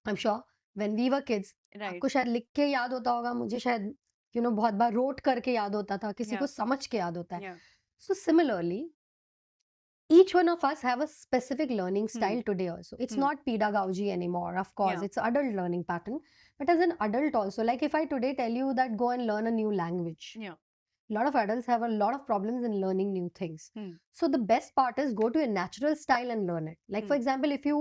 I'm sure when we were kids, Right. आपको शायद लिख के याद होता होगा, मुझे शायद बहुत बार रोट करके याद होता था, किसी को Yeah. समझ के याद होता है. Yeah. So similarly, each one of us have a specific learning Hmm. style today also. It's Hmm. not pedagogy anymore, of course. Yeah. It's adult learning pattern. But as an adult also, like if I today tell you that go and learn a new language, Yeah. a lot of adults have a lot of problems in learning new things. Hmm. So the best part is go to a natural style and learn it. Like for Hmm. example, if you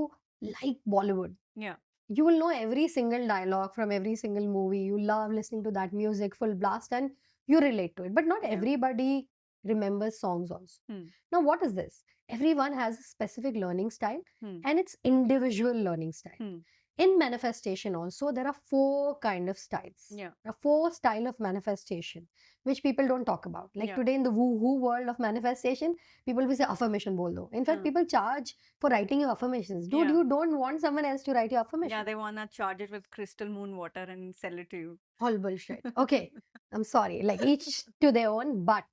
like Bollywood, Yeah. you will know every single dialogue from every single movie. You love listening to that music full blast and you relate to it. But not Yeah. everybody remembers songs also. Hmm. Now, what is this? Everyone has a specific learning style Hmm. and it's individual learning style. Hmm. In manifestation also, there are four kind of styles. Yeah. There are four style of manifestation, which people don't talk about. Like Yeah. today in the woo-hoo world of manifestation, people will say affirmation bol do. In fact, people charge for writing your affirmations. Dude, Yeah. you don't want someone else to write your affirmation. Yeah, they wanna charge it with crystal moon water and sell it to you. All bullshit. Okay, I'm sorry. Like each to their own, but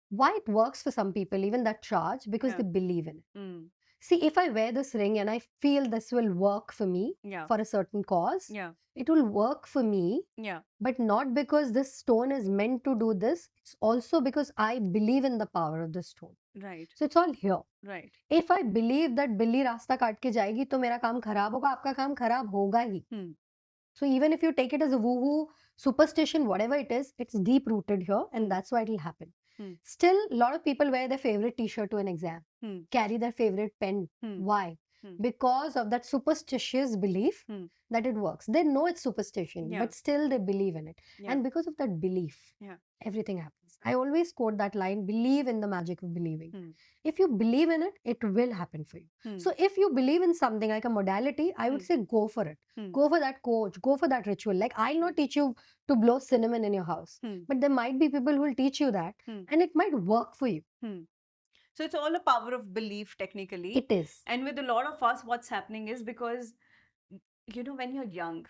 why it works for some people, even that charge, because Yeah. they believe in it. Hmm. See, if I wear this ring and I feel this will work for me Yeah. for a certain cause, Yeah. it will work for me, Yeah. but not because this stone is meant to do this. It's also because I believe in the power of the stone. Right. So it's all here. Right. If I believe that बिल्ली रास्ता काट के जाएगी तो मेरा काम खराब होगा, आपका काम खराब होगा ही. Hmm. So even if you take it as a woo-woo superstition, whatever it is, it's deep rooted here, and Hmm. that's why it'll happen. Hmm. Still, a lot of people wear their favorite T-shirt to an exam, Hmm. carry their favorite pen. Hmm. Why? Hmm. Because of that superstitious belief Hmm. that it works. They know it's superstition, Yeah. but still they believe in it. Yeah. And because of that belief, Yeah. everything happens. I always quote that line, believe in the magic of believing. Hmm. If you believe in it, it will happen for you. Hmm. So if you believe in something like a modality, I would Hmm. say go for it. Hmm. Go for that coach, go for that ritual. Like I'll not teach you to blow cinnamon in your house, Hmm. but there might be people who will teach you that, Hmm. and it might work for you. Hmm. So it's all a power of belief, technically. It is And with a lot of us, what's happening is because, when you're young,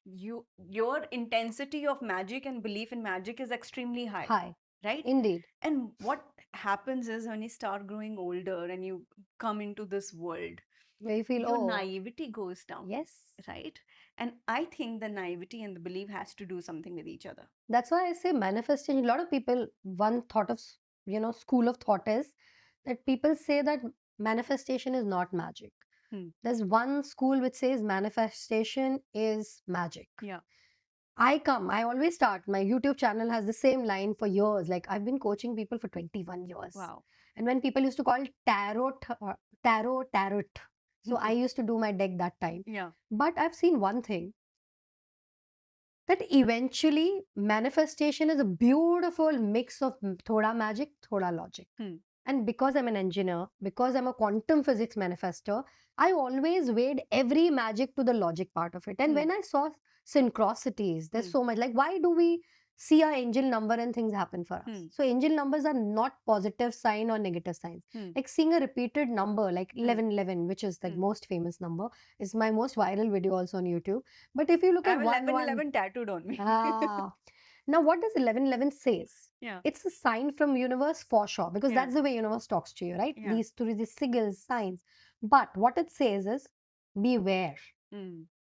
your intensity of magic and belief in magic is extremely high, high, right? indeed. And what happens is when you start growing older and you come into this world, Where you feel, your oh, naivety goes down, yes. right? And I think the naivety and the belief has to do something with each other. That's why I say manifestation. A lot of people, one thought of, school of thought is that people say that manifestation is not magic. Hmm. There's one school which says manifestation is magic. Yeah. I always start, my YouTube channel has the same line for years. Like I've been coaching people for 21 years. Wow. And when people used to call tarot. So I used to do my deck that time. Yeah. But I've seen one thing, that eventually manifestation is a beautiful mix of thoda magic, thoda logic. Hmm. And because I'm an engineer, because I'm a quantum physics manifestor, I always weighed every magic to the logic part of it. And when I saw synchronicities, there's so much. Like, why do we see our angel number and things happen for us? So, angel numbers are not positive sign or negative signs. Like seeing a repeated number, like 1111, which is the most famous number, is my most viral video also on YouTube. But if you look I at have 1111 tattooed on me. Now, what does 1111 says? Yeah. It's a sign from universe for sure, because Yeah. that's the way universe talks to you, right? Yeah. These through these sigils, signs. But what it says is, beware.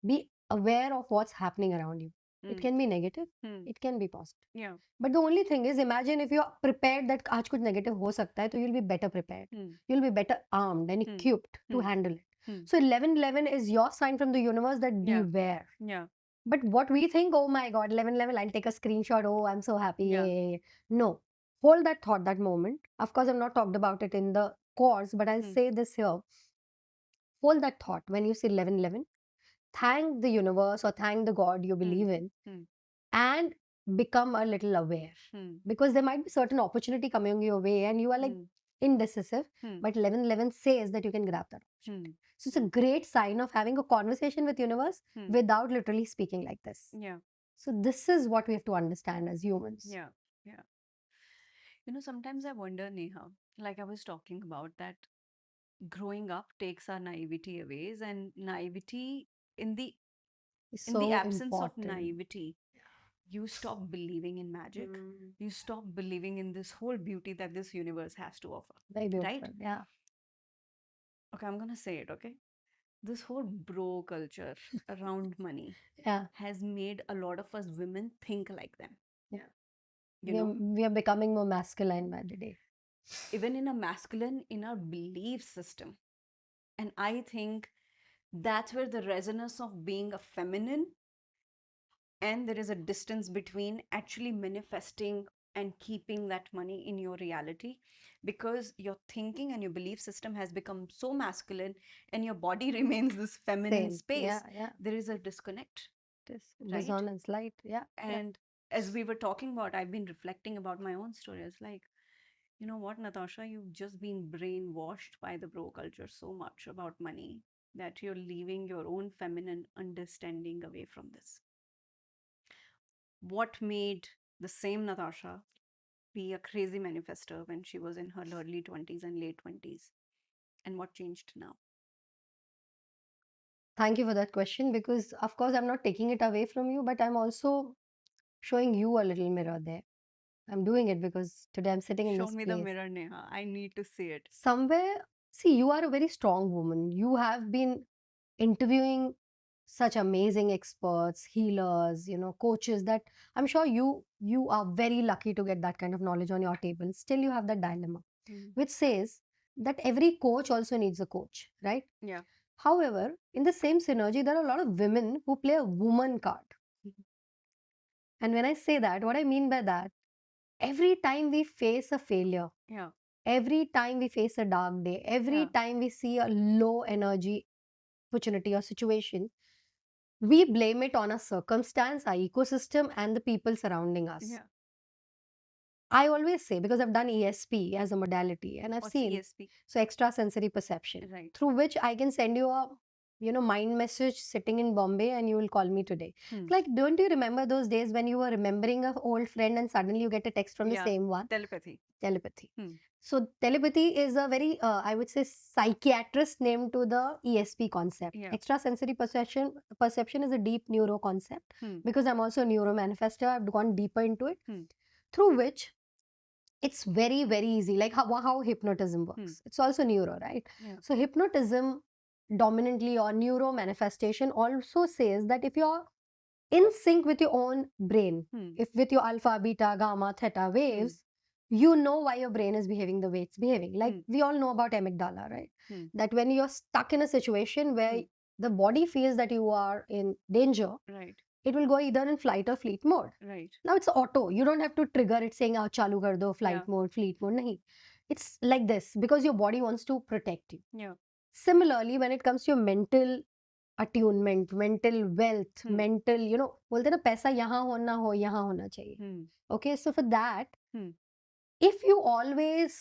Be aware of what's happening around you. It can be negative, it can be positive. Yeah. But the only thing is, imagine if you're prepared that आज कुछ negative हो सकता है, तो you'll be better prepared. You'll be better armed and equipped to handle it. So 1111 is your sign from the universe that Yeah. beware. Yeah. But what we think, oh my God, 1111, I'll take a screenshot. Oh, I'm so happy. Yeah. Yeah. No. Hold that thought, that moment. Of course, I've not talked about it in the course, but I'll say this here. Hold that thought when you see 1111. Thank the universe or thank the God you believe in and become a little aware. Because there might be certain opportunity coming your way and you are like indecisive, but 1111 says that you can grab that opportunity. So it's a great sign of having a conversation with universe without literally speaking like this. Yeah. So this is what we have to understand as humans. Yeah. Yeah. Sometimes I wonder, Neha, like I was talking about that, growing up takes our naivety away, and naivety in the It's in the so absence of important. naivety, you stop believing in magic. Mm. You stop believing in this whole beauty that this universe has to offer. Very Right? beautiful. Yeah. Okay, I'm gonna say it, okay? This whole bro culture around money Yeah. has made a lot of us women think like them. Yeah. You know, We are becoming more masculine by the day. even in a masculine, in our belief system. And I think that's where the resonance of being a feminine, and there is a distance between actually manifesting and keeping that money in your reality, because your thinking and your belief system has become so masculine and your body remains this feminine Same. Yeah. space. Yeah. There is a disconnect, This right? resonance light. Yeah. Yeah. And as we were talking about, I've been reflecting about my own story. It's like, you know what, Natasha, you've just been brainwashed by the bro culture so much about money that you're leaving your own feminine understanding away from this. What made the same Natasha be a crazy manifester when she was in her early 20s and late 20s? And what changed now? Thank you for that question because, of course, I'm not taking it away from you, but I'm also showing you a little mirror there. I'm doing it because today I'm sitting in Show this me the place. mirror, Neha. I need to see it. Somewhere, see, you are a very strong woman. You have been interviewing such amazing experts, healers, coaches that I'm sure you are very lucky to get that kind of knowledge on your table. Still, you have that dilemma, Mm. which says that every coach also needs a coach, right? Yeah. However, in the same synergy, there are a lot of women who play a woman card. And when I say that, what I mean by that, every time we face a failure, Yeah. every time we face a dark day, every Yeah. time we see a low energy opportunity or situation, we blame it on a circumstance, our ecosystem, and the people surrounding us. Yeah. I always say, because I've done ESP as a modality and I've What's seen, ESP? so extrasensory perception, Right. through which I can send you a mind message sitting in Bombay and you will call me today. Hmm. Like, don't you remember those days when you were remembering an old friend and suddenly you get a text from the Yeah. same one? Telepathy. Telepathy. Hmm. So telepathy is a very, I would say, psychiatrist name to the ESP concept. Yeah. Extrasensory perception is a deep neuro concept. Hmm. Because I'm also a neuro manifester, I've gone deeper into it. Hmm. Through which it's very, very easy. Like how hypnotism Hmm. works. It's also neuro, right? Yeah. So hypnotism dominantly, or neuro manifestation, also says that if you're in sync with your own brain, Hmm. if with your alpha, beta, gamma, theta waves, you know why your brain is behaving the way it's behaving. Like Hmm. we all know about amygdala, right? Hmm. That when you're stuck in a situation where Hmm. the body feels that you are in danger, Right. it will go either in flight or fleet mode. Right. Now it's auto. You don't have to trigger it saying, "Ah, chalu kar do, flight Yeah. mode, fleet mode." Nahi. It's like this because your body wants to protect you. Yeah. Similarly, when it comes to your mental attunement, mental wealth, Hmm. mental, बोलते ना पैसा यहाँ होना हो यहाँ होना चाहिए. Hmm. Okay, so for that, Hmm. if you always,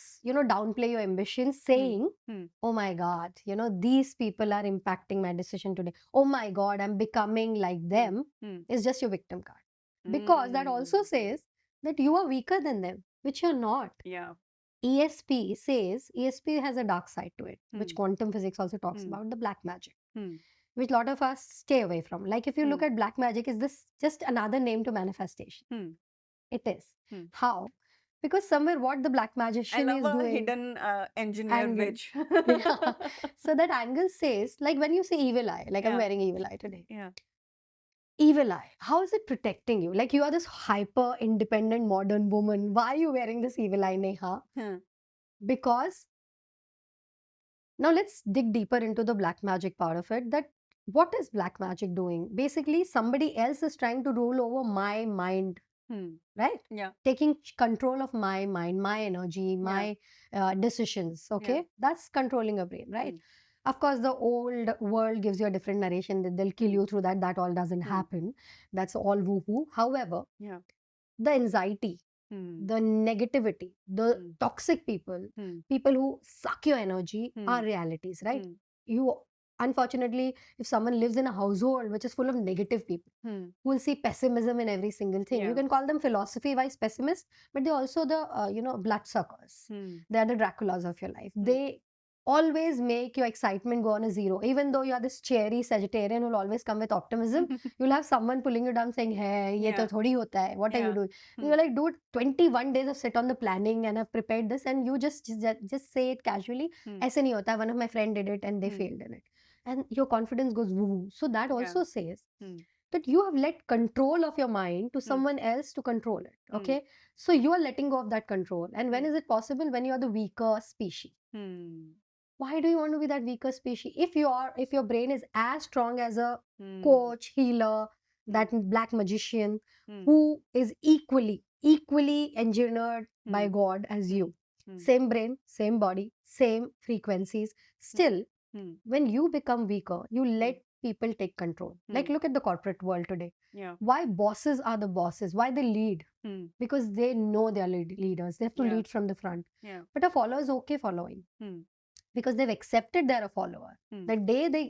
downplay your ambitions, saying, Hmm. oh my God, these people are impacting my decision today. Oh my God, I'm becoming like them. Hmm. It's just your victim card. Because that also says that you are weaker than them, which you're not. Yeah. ESP says, ESP has a dark side to it, which Hmm. quantum physics also talks Hmm. about, the black magic, Hmm. which a lot of us stay away from. Like if you look Hmm. at black magic, is this just another name to manifestation? Hmm. It is. Hmm. How? Because somewhere what the black I magician love is a doing, hidden engineer angle. witch. Yeah. So that angle says, like when you say evil eye, like I'm Yeah. wearing evil eye today. Yeah. Evil eye, how is it protecting you? Like you are this hyper independent modern woman. Why are you wearing this evil eye, Neha? Hmm. Because now let's dig deeper into the black magic part of it. That what is black magic doing? Basically, somebody else is trying to rule over my mind, Hmm. right? Yeah. Taking control of my mind, my energy, Yeah. my decisions. Okay, Yeah. that's controlling a brain, right? Hmm. Of course, the old world gives you a different narration that they'll kill Hmm. you through that. That all doesn't Hmm. happen. That's all woo woo. However, Yeah. the anxiety, Hmm. the negativity, the Hmm. toxic people, Hmm. people who suck your energy Hmm. are realities, right? Hmm. You, unfortunately, if someone lives in a household which is full of negative people, Hmm. who will see pessimism in every single thing, you Yeah. can call them philosophy-wise pessimists, but they're also the, bloodsuckers. Hmm. They are the Draculas of your life. Hmm. They always make your excitement go on a zero. Even though you are this cheery Sagittarian who will always come with optimism, you'll have someone pulling you down saying, hey, ye to Yeah. thodi hota hai. What are you Yeah. doing? Hmm. You're like, dude, 21 days of sit on the planning and have prepared this, and you just say it casually. Hmm. Aise nahi hota. One of my friend did it and they Hmm. failed in it. And your confidence goes woo woo. So that Yeah. also says Hmm. that you have let control of your mind to Hmm. someone else to control it. Hmm. Okay. So you are letting go of that control. And when Hmm. is it possible? When you are the weaker species. Hmm. Why do you want to be that weaker species? If your brain is as strong as a Hmm. coach, healer, Hmm. that black magician Hmm. who is equally engineered by Hmm. God as Hmm. you, Hmm. same brain, same body, same frequencies, still Hmm. when you become weaker, you Hmm. let people take control. Like Hmm. look at the corporate world today. Yeah. Why bosses are the bosses? Why they lead? Hmm. Because they know they are leaders. They have to Yeah. lead from the front. Yeah. But a follower is okay following Hmm. because they've accepted they're a follower. Hmm. The day they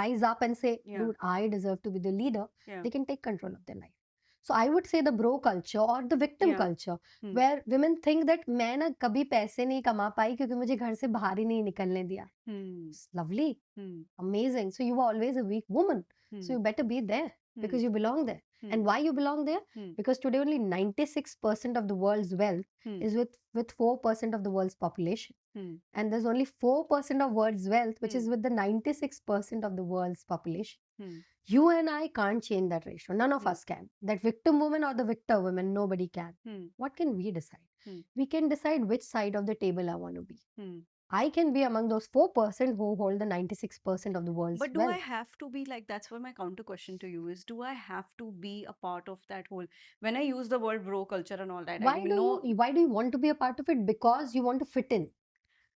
rise up and say, Yeah. dude, I deserve to be the leader, Yeah. they can take control of their life. So I would say the bro culture or the victim Yeah. culture, Hmm. where women think that मैं ना कभी पैसे नहीं कमा पाई क्योंकि मुझे घर से बाहर ही नहीं निकलने दिया. Hmm. It's lovely, Hmm. amazing. So you were always a weak woman. So Hmm. you better be there because Hmm. you belong there. Hmm. And why you belong there? Hmm. Because today only 96% of the world's wealth Hmm. is with 4% of the world's population. Hmm. And there's only 4% of world's wealth, which is Hmm. with the 96% of the world's population. Hmm. You and I can't change that ratio. None of Hmm. us can. That victim woman or the victor woman, nobody can. Hmm. What can we decide? Hmm. We can decide which side of the table I want to be. Hmm. I can be among those 4% who hold the 96% of the world's But do I wealth. have to be like, that's why my counter question to you is, do I have to be a part of that whole, when I use the word bro culture and all that, I Why mean, no. why do you want to be a part of it? Because you want to fit in.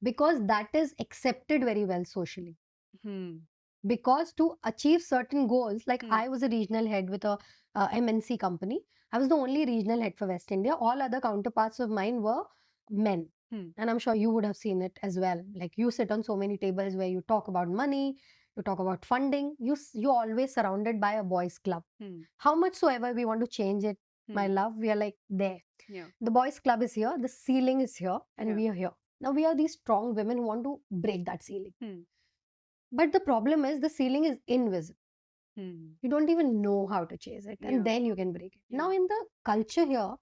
Because that is accepted very well socially. Hmm. Because to achieve certain goals, like Hmm. I was a regional head with a MNC company. I was the only regional head for West India. All other counterparts of mine were men. Hmm. And I'm sure you would have seen it as well. Like you sit on so many tables where you talk about money, you talk about funding. You're always surrounded by a boys' club. Hmm. How much soever we want to change it, my Hmm. love, we are like there. Yeah. The boys' club is here, the ceiling is here, and Yeah. we are here. Now we are these strong women who want to break that ceiling. Hmm. But the problem is the ceiling is invisible. Hmm. You don't even know how to chase it, and Yeah. then you can break it. Yeah. Now, in the culture here,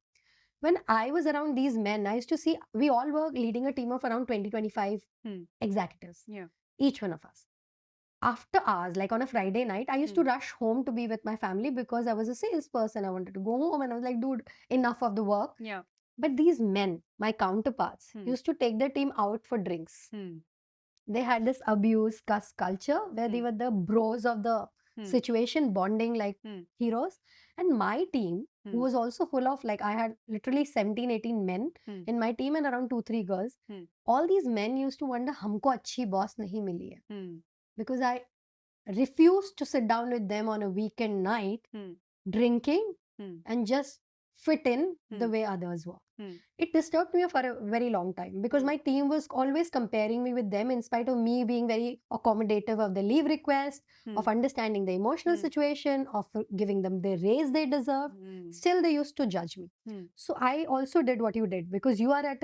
when I was around these men, I used to see we all were leading a team of around 20, 25 Hmm. executives, Yeah. each one of us. After hours, like on a Friday night, I used to Hmm. rush home to be with my family because I was a salesperson. I wanted to go home, and I was like, dude, enough of the work. Yeah. But these men, my counterparts, Hmm. used to take their team out for drinks. Hmm. They had this abuse cuss culture where they Hmm. were the bros of the Hmm. situation, bonding like Hmm. heroes. And my team, who Hmm. was also full of, like, I had literally 17, 18 men Hmm. in my team and around 2, 3 girls. Hmm. All these men used to wonder, humko achhi boss nahi mili hai. Hmm. Because I refused to sit down with them on a weekend night Hmm. drinking Hmm. and just fit in the Hmm. way others were. Hmm. It disturbed me for a very long time because Hmm. my team was always comparing me with them in spite of me being very accommodative of the leave request, Hmm. of understanding the emotional Hmm. situation, of giving them the raise they deserve. Hmm. Still, they used to judge me. Hmm. So I also did what you did because you are at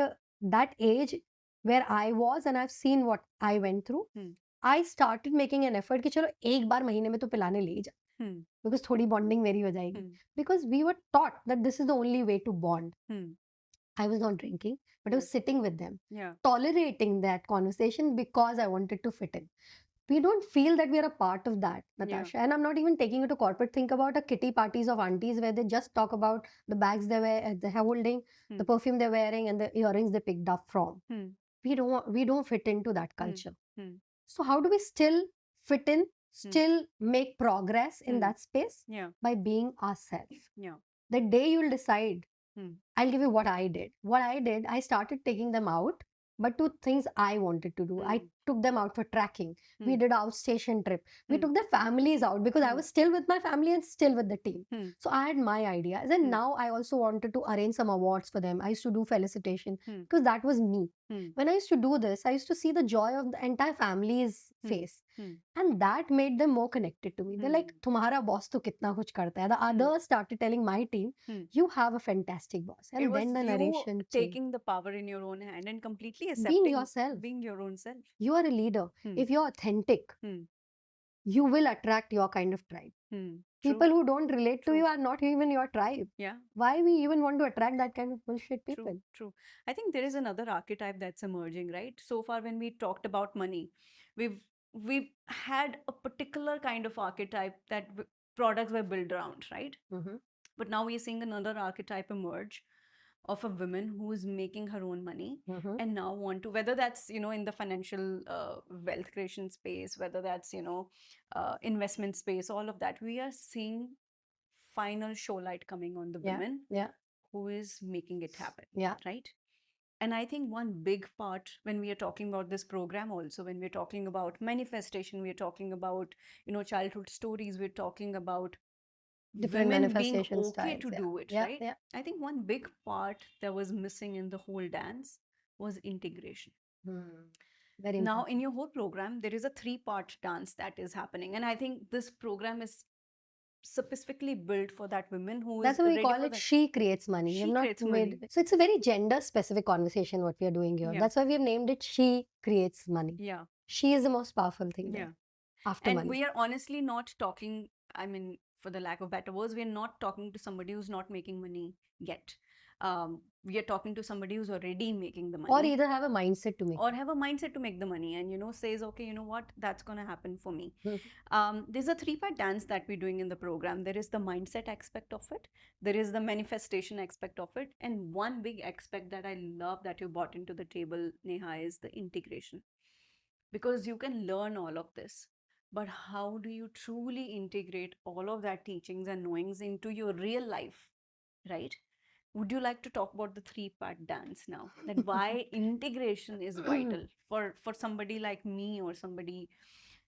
that age where I was and I've seen what I went through. Hmm. I started making an effort कि चलो एक बार महीने में तो पिलाने ले ही जा Hmm. because थोड़ी bonding मेरी हो जाएगी. Hmm. Because we were taught that this is the only way to bond. Hmm. I was not drinking, but I Yeah. was sitting with them, Yeah. tolerating that conversation because I wanted to fit in. We don't feel that we are a part of that, Yeah. Natasha. And I'm not even taking it to corporate. Think about a kitty parties of aunties where they just talk about the bags they're holding, the Hmm. perfume they're wearing, and the earrings they picked up from. Hmm. We don't fit into that Hmm. culture. Hmm. So how do we still fit in, Hmm. still make progress in Hmm. that space? Yeah. By being ourselves. Yeah. The day you'll decide, Hmm. I'll give you what I did. What I did, I started taking them out, but to things I wanted to do. I Hmm. took them out for tracking. We Hmm. did outstation trip. We Hmm. took their families out because I Hmm. was still with my family and still with the team. Hmm. So I had my ideas. And Hmm. now I also wanted to arrange some awards for them. I used to do felicitation Hmm. because that was me. Hmm. When I used to do this, I used to see the joy of the entire family's Hmm. face. Hmm. And that made them more connected to me. They're like, Hmm. Tumhara boss to kitna kuch karta hai. The Hmm. others started telling my team, Hmm. you have a fantastic boss. It And was then the you narration changed. taking the power in your own hand and completely Being accepting yourself. being your own self. You are a leader, Hmm. if you're authentic, Hmm. you will attract your kind of tribe. Hmm. People True. who don't relate to True. you are not even your tribe. Yeah. Why we even want to attract that kind of bullshit True, people? true. I think there is another archetype that's emerging, right? So far, when we talked about money, we've we've had a particular kind of archetype that products were built around, right? Mm-hmm. But now we're seeing another archetype emerge of a woman who is making her own money Mm-hmm. and now want to, whether that's in the financial wealth creation space, whether that's investment space, all of that, we are seeing final show light coming on the Yeah. women Yeah. who is making it happen, Yeah. right? And I think one big part when we are talking about this program, also when we're talking about manifestation, we're talking about childhood stories, we're talking about Different women being manifestation okay styles. to Yeah. do it, Yeah. right? Yeah. I think one big part that was missing in the whole dance was integration. Hmm. Very Now in important. your whole program there is a three-part dance that is happening, and I think this program is specifically built for that woman who That's is why we ready call for it that. she creates money. We have She not creates made money. so it's a very gender specific conversation what we are doing here. Yeah. That's why we have named it she creates money. Yeah. She is the most powerful thing Yeah. there after And money. we are honestly not talking, I mean, for the lack of better words, we are not talking to somebody who's not making money yet. We are talking to somebody who's already making the Or money, either have a mindset to make or have a mindset to make the money, and says, okay, you know what, that's going to happen for me. money. There's a three-part dance that we're doing in the program. There is the mindset aspect of it, there is the manifestation aspect of it, and one big aspect that I love that you brought into the table, Neha, is the integration. Because you can learn all of this, but how do you truly integrate all of that teachings and knowings into your real life, right? Would you like to talk about the three-part dance now, that why integration is vital for somebody like me, or somebody,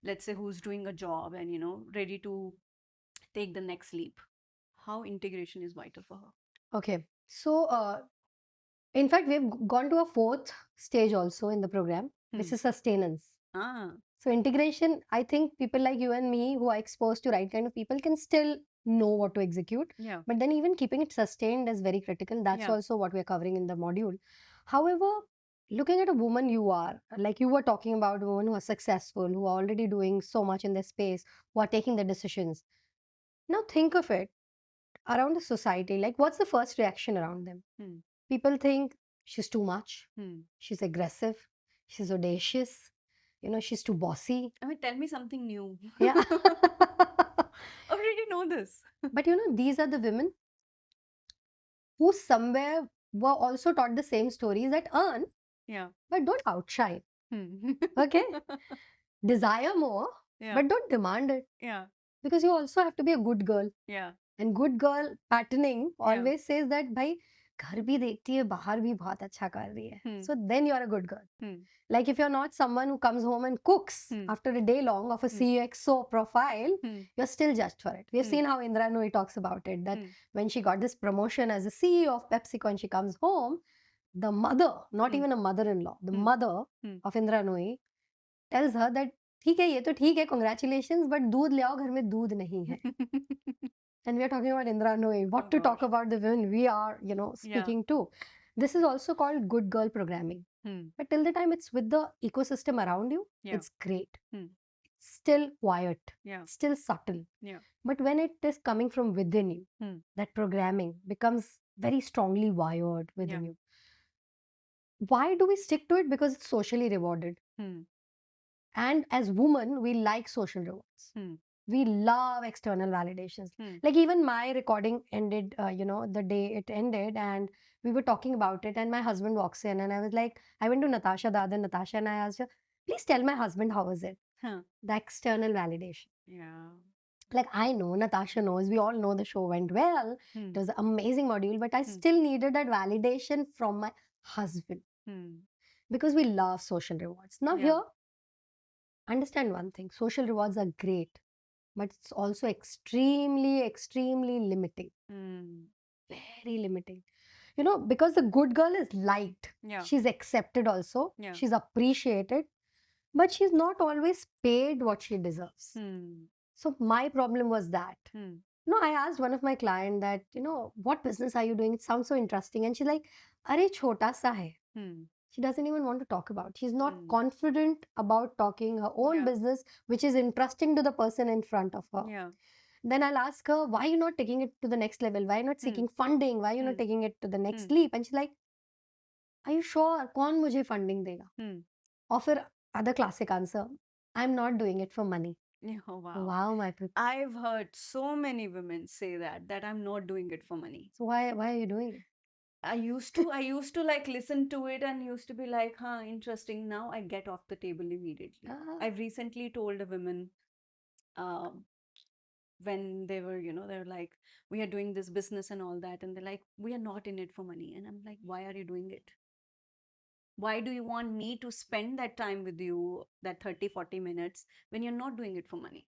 let's say, who's doing a job and ready to take the next leap? How integration is vital for her? Okay. So, in fact, we've gone to a fourth stage also in the program, which is sustenance. Ah. So, integration, I think people like you and me who are exposed to right kind of people can still know what to execute. Yeah. But then, even keeping it sustained is very critical. That's Yeah. also what we're covering in the module. However, looking at a woman you are, like you were talking about, women who are successful, who are already doing so much in their space, who are taking the decisions. Now, think of it around the society. Like, what's the first reaction around them? Hmm. People think she's too much, Hmm. she's aggressive, she's audacious, she's too bossy. I mean, tell me something new. Yeah. Already know this. But these are the women who somewhere were also taught the same stories that earn, Yeah. but don't outshine. Hmm. Okay? Desire more, Yeah. but don't demand it. Yeah. Because you also have to be a good girl. Yeah. And good girl patterning Yeah. always says that, bhai, घर भी देखती है, बाहर भी बहुत अच्छा कर रही है. Hmm. So then you are a good girl. Hmm. Like if you're not someone who comes home and cooks after a day long of a CXO profile, you're still judged for it. We have seen how Indra Nooyi talks about it, that when she got this promotion as a CEO of PepsiCo and she comes home, the mother, not even a mother-in-law, the mother of Indra Nooyi tells her that, ठीक है, ये तो ठीक है, congratulations, but दूध ले आओ, घर में दूध नहीं है. And we are talking about Indra Nooyi. What to talk about the women we are, speaking to. This is also called good girl programming. But till the time it's with the ecosystem around you, it's great. Still quiet, still subtle. But when it is coming from within you, that programming becomes very strongly wired within you. Why do we stick to it? Because it's socially rewarded. And as women, we like social rewards. We love external validations. Like even my recording ended, the day it ended, and we were talking about it, and my husband walks in, and I was like, I went to Natasha, the other Natasha, and I asked her, please tell my husband how was it? The external validation. Yeah. Like I know, Natasha knows, we all know the show went well. It was an amazing module, but I still needed that validation from my husband. Because we love social rewards. Now here, understand one thing, social rewards are great, but it's also extremely, extremely limiting. Very limiting. Because the good girl is liked. She's accepted also. She's appreciated. But she's not always paid what she deserves. So my problem was that. I asked one of my clients that, what business are you doing? It sounds so interesting. And she's like, Arey chota sa hai. she doesn't even want to talk about. She's not Mm. confident about talking her own Yeah. business, which is interesting to the person in front of her. Yeah. Then I'll ask her, why are you not taking it to the next level? Why are you not Hmm. seeking funding? Why are you not Hmm. taking it to the next Hmm. leap? And she's like, are you sure? कौन मुझे funding देगा? Hmm. और फिर other classic answer, I'm not doing it for money. Yeah, oh, wow. Wow, my people. I've heard so many women say that I'm not doing it for money. So why are you doing it? I used to like listen to it and used to be like, huh, interesting. Now I get off the table immediately. Ah, I've recently told a woman, um, when they were, they're like, we are doing this business and all that, and they're like, we are not in it for money. And I'm like, why are you doing it? Why do you want me to spend that time with you, that 30-40 minutes, when you're not doing it for money?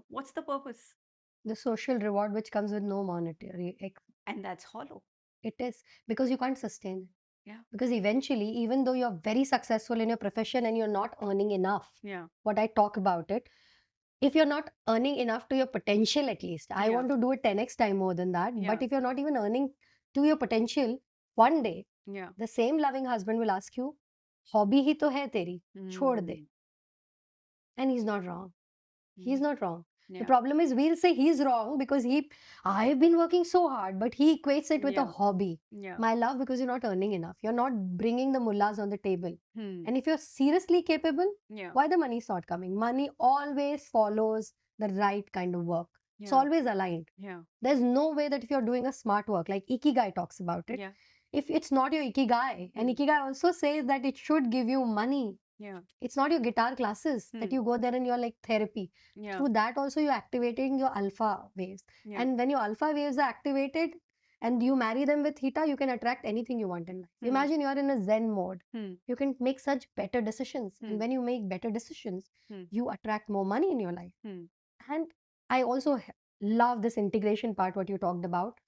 What's the purpose? the social reward which comes with no monetary. And that's hollow. It is because you can't sustain it. Yeah. Because eventually, even though you're very successful in your profession and you're not earning enough, Yeah. what I talk about it, if you're not earning enough to your potential, at least, I Yeah. want to do it 10x time more than that. Yeah. But if you're not even earning to your potential, one day, Yeah. the same loving husband will ask you, hobby hi to hai teri, chhod de. Mm. And he's not wrong. He's Mm. not wrong. The Yeah. problem is we'll say he's wrong because I've been working so hard, but he equates it with a Yeah. hobby. Yeah. My love, because you're not earning enough. You're not bringing the mullahs on the table. Hmm. And if you're seriously capable, Yeah. why the money's not coming? Money always follows the right kind of work. It's Yeah. always aligned. Yeah. There's no way that if you're doing a smart work, like Ikigai talks about it, Yeah. if it's not your Ikigai, and Hmm. Ikigai also says that it should give you money. Yeah. It's not your guitar classes that Hmm. you go there and you're like therapy. Yeah. Through that also you're activating your alpha waves. Yeah. And when your alpha waves are activated and you marry them with theta, you can attract anything you want in life. Hmm. Imagine you're in a zen mode. Hmm. You can make such better decisions. Hmm. And when you make better decisions, Hmm. you attract more money in your life. Hmm. And I also love this integration part, what you talked about.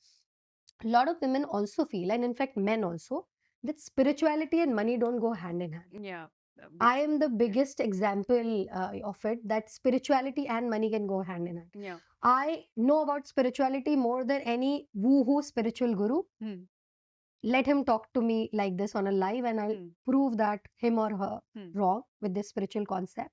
A lot of women also feel, and in fact men also, that spirituality and money don't go hand in hand. Yeah. I am the biggest example of it, that spirituality and money can go hand in hand. Yeah. I know about spirituality more than any woohoo spiritual guru. Hmm. Let him talk to me like this on a live, and I'll Hmm. prove that him or her Hmm. wrong with this spiritual concept.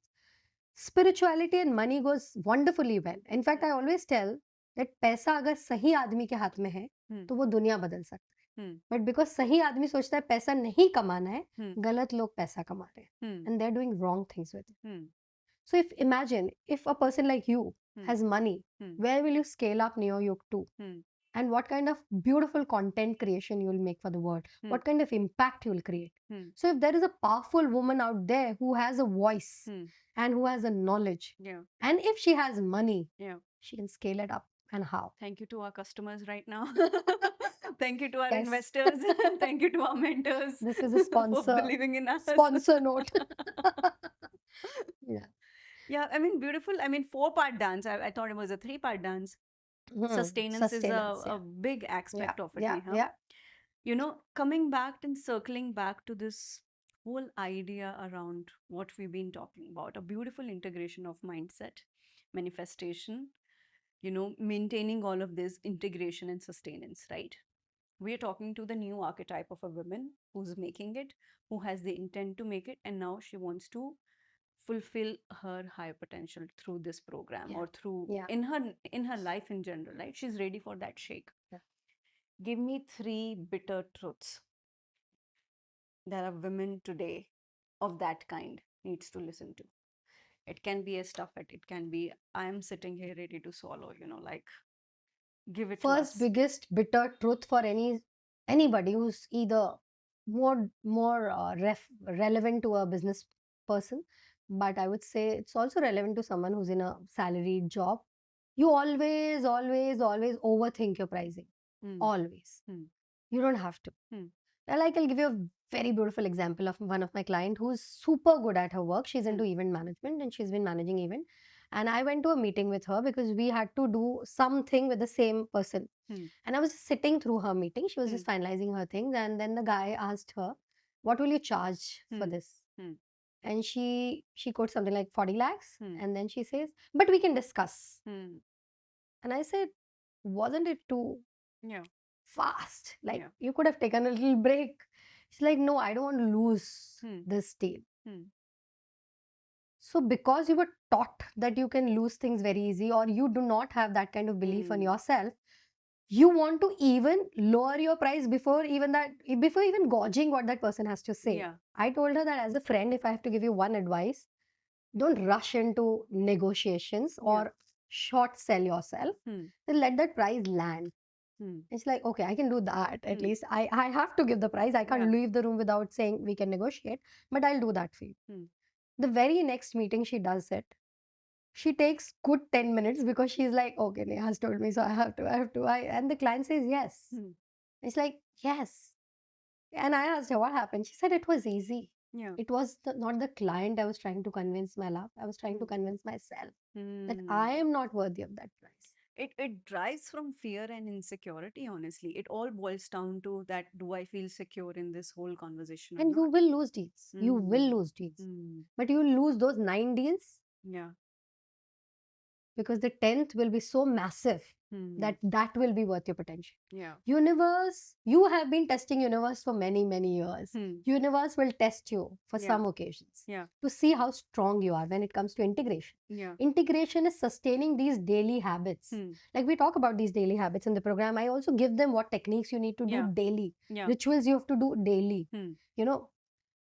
Spirituality and money goes wonderfully well. In fact, I always tell that पैसा अगर सही आदमी के हाथ में है Hmm. तो वो दुनिया बदल सकता है. Hmm. बट बिकॉज सही आदमी सोचता है पैसा नहीं कमाना है, Hmm. गलत लोग पैसा कमा रहे हैं, Hmm. and they're doing wrong things with it. Hmm. So if imagine if a person like you Hmm. has money, Hmm. where will you scale up NeoYug to? Hmm. And what kind of beautiful content creation you will make for the world? Hmm. What kind of impact you will create? Hmm. So if there is a powerful woman out there who has a voice Hmm. and who has a knowledge, Yeah. and if she has money, Yeah. she can scale it up. And how? Thank you to our customers right now. Thank you to our Yes. investors. Thank you to our mentors This is a for sponsor believing in us. sponsor note. Yeah. Yeah, I mean, beautiful. I mean, 4-part dance. I thought it was a 3-part dance. Sustenance is Sustenance, a big aspect of it, yeah, Neha. yeah. Coming back and circling back to this whole idea around what we've been talking about, a beautiful integration of mindset, manifestation, maintaining all of this integration and sustenance, right? We are talking to the new archetype of a woman who's making it, who has the intent to make it, and now she wants to fulfill her higher potential through this program Yeah. or through Yeah. in her life in general, right? She's ready for that shake. Yeah. Give me 3 bitter truths that a women today of that kind needs to listen to. It can be a stuff it can be, I am sitting here ready to swallow, like, give it to First us. biggest bitter truth for anybody who's either more relevant to a business person, but I would say it's also relevant to someone who's in a salaried job. You always overthink your pricing. Hmm. Always. Hmm. You don't have to. Hmm. Like, I'll give you a very beautiful example of one of my client who's super good at her work. She's into event management and she's been managing event. And I went to a meeting with her because we had to do something with the same person. Hmm. And I was just sitting through her meeting. She was Hmm. just finalizing her things. And then the guy asked her, what will you charge for Hmm. this? Hmm. And she quotes something like 40 lakhs. Hmm. And then she says, but we can discuss. Hmm. And I said, wasn't it too Yeah. fast? Like, Yeah. you could have taken a little break. She's like, no, I don't want to lose Hmm. this deal. Hmm. So because you were taught that you can lose things very easy, or you do not have that kind of belief on Hmm. yourself, you want to even lower your price before even gauging what that person has to say. Yeah. I told her that as a friend, if I have to give you one advice, don't rush into negotiations Yeah. or short sell yourself. Hmm. Then let that price land. Hmm. It's like, okay, I can do that. At Hmm. least I have to give the price. I can't Yeah. leave the room without saying we can negotiate, but I'll do that for you. Hmm. The very next meeting she does it. She takes good 10 minutes because she's like, okay, Neha's told me, so I have to. And the client says yes. Hmm. It's like, yes. And I asked her what happened. She said it was easy. Yeah. It was not the client I was trying to convince, my love. I was trying to Hmm. convince myself that Hmm. I am not worthy of that price. It drives from fear and insecurity, honestly. It all boils down to that, do I feel secure in this whole conversation or And you not? will lose deals. You will Hmm. lose deals. Hmm. But you will lose those 9 deals Yeah. because the 10th will be so massive Hmm. that will be worth your potential. Yeah. Universe, you have been testing universe for many, many years. Hmm. Universe will test you for Yeah. some occasions Yeah. to see how strong you are when it comes to integration. Yeah. Integration is sustaining these daily habits. Hmm. Like we talk about these daily habits in the program, I also give them what techniques you need to do Yeah. daily, Yeah. rituals you have to do daily. Hmm. You know,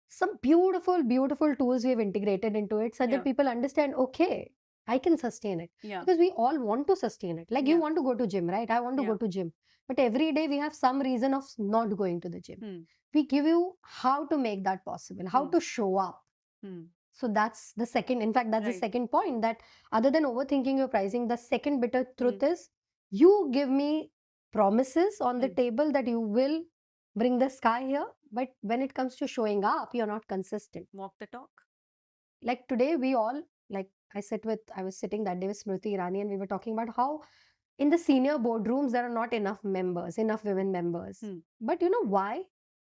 some beautiful, beautiful tools we have integrated into it so Yeah. that people understand, okay, I can sustain it. Yeah. Because we all want to sustain it. Like you Yeah. want to go to gym, right? I want to Yeah. go to gym. But every day we have some reason of not going to the gym. Hmm. We give you how to make that possible, how Hmm. to show up. Hmm. So that's the second, in fact, that's the Right. second point, that other than overthinking your pricing, the second bitter Hmm. truth is you give me promises on the Hmm. table that you will bring the sky here. But when it comes to showing up, you're not consistent. Walk the talk. Like today, we all, like I was sitting that day with Smriti Irani, and we were talking about how in the senior boardrooms, there are not enough members, enough women members. Hmm. But you know why?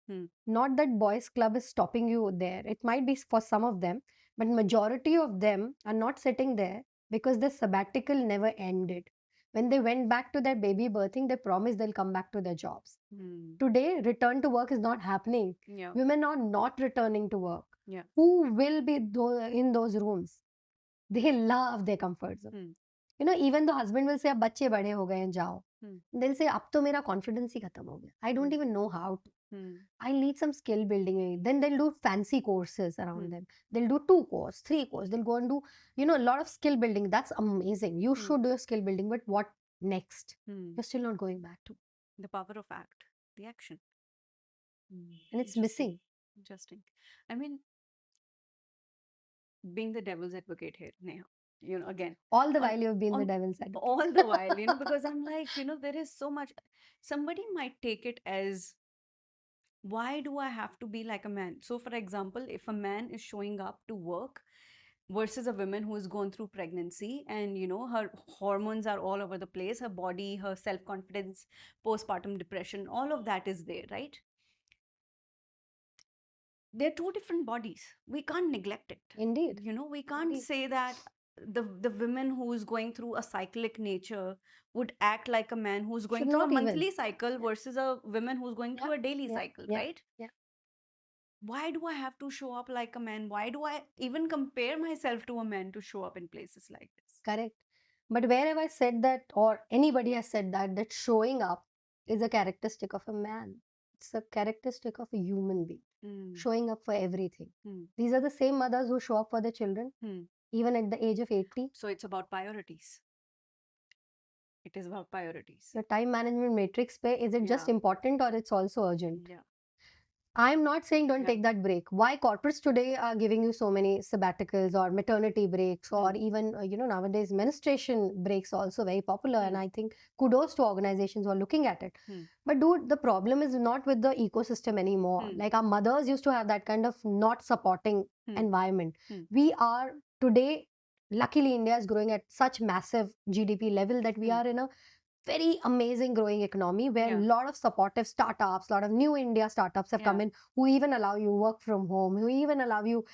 Hmm. Not that boys club is stopping you there. It might be for some of them, but majority of them are not sitting there because the sabbatical never ended. When they went back to their baby birthing, they promised they'll come back to their jobs. Hmm. Today, return to work is not happening. Yeah. Women are not returning to work. Yeah. Who will be in those rooms? They love their comfort zone. Hmm. You know, even the husband will say, अब बच्चे बड़े हो गए हैं, जाओ. Hmm. They'll say, अब तो मेरा confidence ही खत्म हो गया. I don't Hmm. even know how to. Hmm. I need some skill building. Then they'll do fancy courses around Hmm. them. They'll do 2 course, 3 course. They'll go and do, you know, a lot of skill building. That's amazing. You Hmm. should do skill building, but what next? Hmm. You're still not going back to. The power of act, the action. Hmm. And it's Interesting. missing. Interesting. I mean, being the devil's advocate here, Neha, again, All the on while you've been the on devil's advocate. all the while, because I'm like, there is so much. Somebody might take it as, why do I have to be like a man? So, for example, if a man is showing up to work versus a woman who has gone through pregnancy and her hormones are all over the place, her body, her self-confidence, postpartum depression, all of that is there, right? They're two different bodies. We can't neglect it. Indeed. We can't Indeed. say that the women who is going through a cyclic nature would act like a man who's going Should through a not even. monthly cycle Yeah. versus a woman who's going Yeah. through a daily Yeah. cycle, Yeah. right? Yeah. Why do I have to show up like a man? Why do I even compare myself to a man to show up in places like this? Correct. But wherever I said that, or anybody has said that showing up is a characteristic of a man. It's a characteristic of a human being. Hmm. Showing up for everything. Hmm. These are the same mothers who show up for their children, Hmm. even at the age of 80. So it's about priorities. It is about priorities. Your time management matrix पे, is it just Yeah. important or it's also urgent? Yeah. I'm not saying don't Yeah. take that break. Why corporates today are giving you so many sabbaticals or maternity breaks, or even, nowadays menstruation breaks also very popular. And I think kudos to organizations who are looking at it. But dude, the problem is not with the ecosystem anymore. Like our mothers used to have that kind of not supporting environment. We are today, luckily India is growing at such massive GDP level that we are in a very amazing growing economy where a lot of supportive startups, a lot of new India startups have come in who even allow you work from home, who even allow you,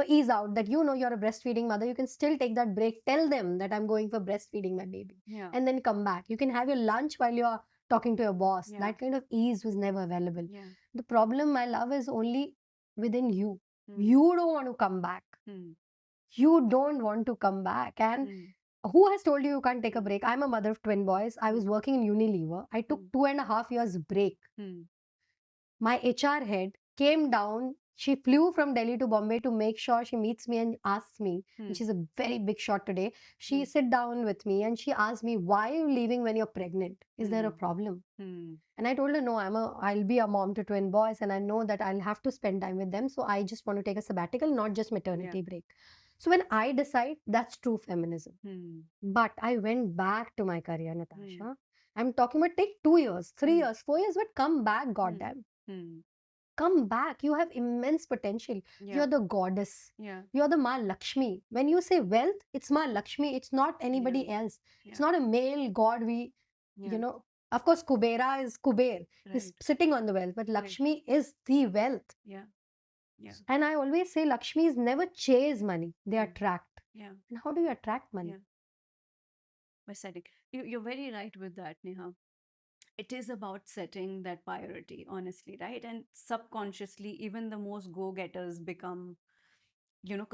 ease out that, you're a breastfeeding mother. You can still take that break. Tell them that I'm going for breastfeeding my baby. Yeah. And then come back. You can have your lunch while you're talking to your boss. Yeah. That kind of ease was never available. Yeah. The problem, my love, is only within you. Hmm. You don't want to come back. Hmm. You don't want to come back. And Hmm. who has told you you can't take a Hmm. break? I'm a mother of twin boys. I was Hmm. working in Unilever. I took Hmm. 2.5 years break. Hmm. My HR head came down. She flew from Delhi to Bombay to make sure she meets me and asks me, Hmm. and she's a very big shot today. She Hmm. sit down with me and she asked me, why are you leaving when you're pregnant? Is there a Hmm. problem? Hmm. And I told her, no, I'll be a mom to twin boys and I know that I'll have to spend time with them. So I just want to take a sabbatical, not just Yeah. maternity break. So when I decide, that's true feminism. Hmm. But I went back to my career, Hmm. Natasha. I'm talking about take 2 years, 3 years, 4 years, but come back, Hmm. goddamn. Hmm. Come back. You have immense potential. Yeah. You're the goddess. Yeah. You're the Ma Lakshmi. When you say wealth, it's Ma Lakshmi. It's not Yeah. anybody else. It's Yeah. not a male god. Yeah. Of course, Kubera is Kuber. He's Right. sitting on the wealth, but Right. Lakshmi is the wealth. Yeah. Yeah. And I always say Lakshmis never chase money. They Yeah. attract. Yeah. And how do you attract money? Yeah. By setting. You're very right with that, Neha. It is about setting that priority, honestly, right? And subconsciously, even the most go-getters become,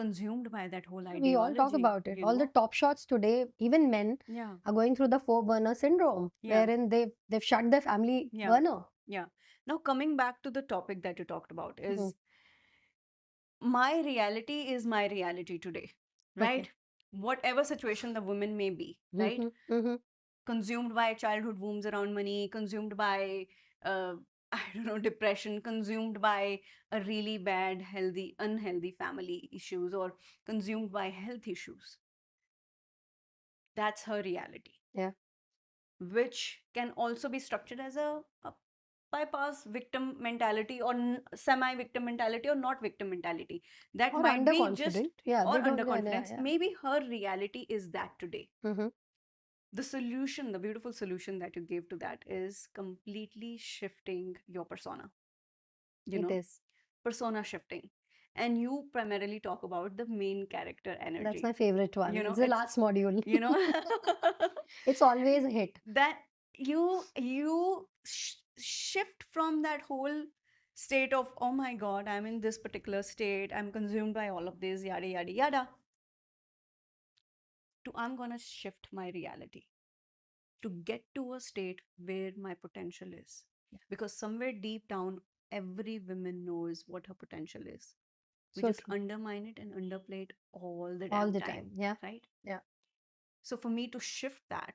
consumed by that whole We all talk ideology, about it. All the top shots today, even men, Yeah. are going through the four burner syndrome, Yeah. wherein they've shut their family Yeah. burner. Yeah. Now, coming back to the topic that you talked about Mhm. is my reality is my reality today, right? Okay. Whatever situation the woman may be, right? Mhm, mhm. Consumed by childhood wounds around money, consumed by, I don't know, depression, consumed by a really bad, unhealthy family issues, or consumed by health issues. That's her reality, Yeah. which can also be structured as a bypass victim mentality, or semi-victim mentality, or not victim mentality. That Or might be just, underconfident. Yeah, or they don't. Yeah, underconfidence. yeah. Maybe her reality is that today. Mhm. The solution, the beautiful solution that you gave to that is completely shifting your persona, you It know, is. persona shifting. And you primarily talk about the main character That's energy. my favorite one. It's the It's, last module. you know, It's always a hit. that you shift from that whole state of, oh my God, I'm in this particular state, I'm consumed by all of this, yada, yada, yada, to I'm going to shift my reality to get to a state where my potential is. Yeah. Because somewhere deep down, every woman knows what her potential is. We So just true. undermine it and underplay it all the All damn the time, time. Yeah. right? Yeah. So for me to shift that,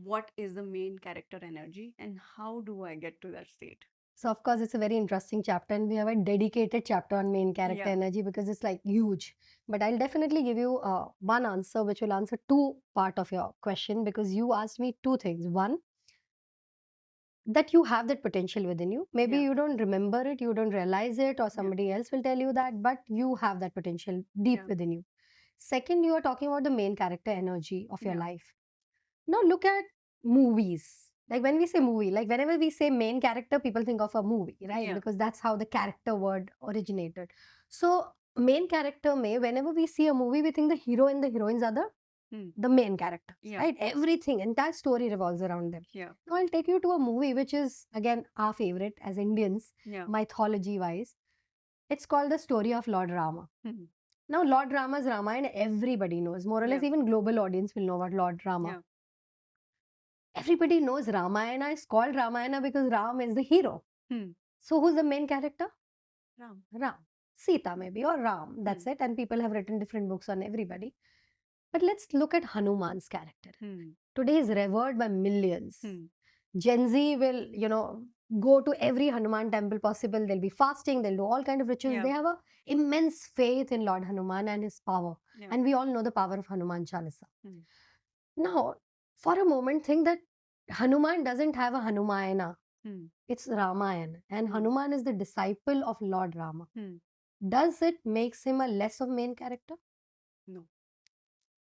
what is the main character energy and how do I get to that state? So of course it's a very interesting chapter, and we have a dedicated chapter on main character Yeah. energy because it's like huge. But I'll definitely give you one answer which will answer two part of your question, because you asked me two things. One, that you have that potential within you. Maybe Yeah. you don't remember it, you don't realize it, or somebody else will tell you that, but you have that potential deep Yeah. within you. Second, you are talking about the main character energy of your Yeah. life. Now look at movies. Like when we say movie, like whenever we say main character, people think of a movie, right? Yeah. Because that's how the character word originated. So main character may, whenever we see a movie, we think the hero and the heroines are Hmm. the main characters, Yeah. right? Everything, entire story revolves around them. Yeah. Now I'll take you to a movie which is again our favorite as Indians, Yeah. mythology wise. It's called The Story of Lord Rama. Hmm. Now Lord Rama's Ramayana everybody knows. More or less Yeah. even global audience will know about Lord Rama. Yeah. Everybody knows Ramayana is called Ramayana because Ram is the hero. Hmm. So who's the main character? Ram. Ram. Sita maybe, or Ram. That's it. And people have written different books on everybody. But let's look at Hanuman's character. Hmm. Today is revered by millions. Hmm. Gen Z will, go to every Hanuman temple possible. They'll be fasting. They'll do all kind of rituals. Yeah. They have a immense faith in Lord Hanuman and his power. Yeah. And we all know the power of Hanuman Chalisa. Hmm. Now, for a moment, think that Hanuman doesn't have a Hanumayana. Hmm. It's Ramayana. And Hanuman is the disciple of Lord Rama. Hmm. Does it makes him a less of main character? No.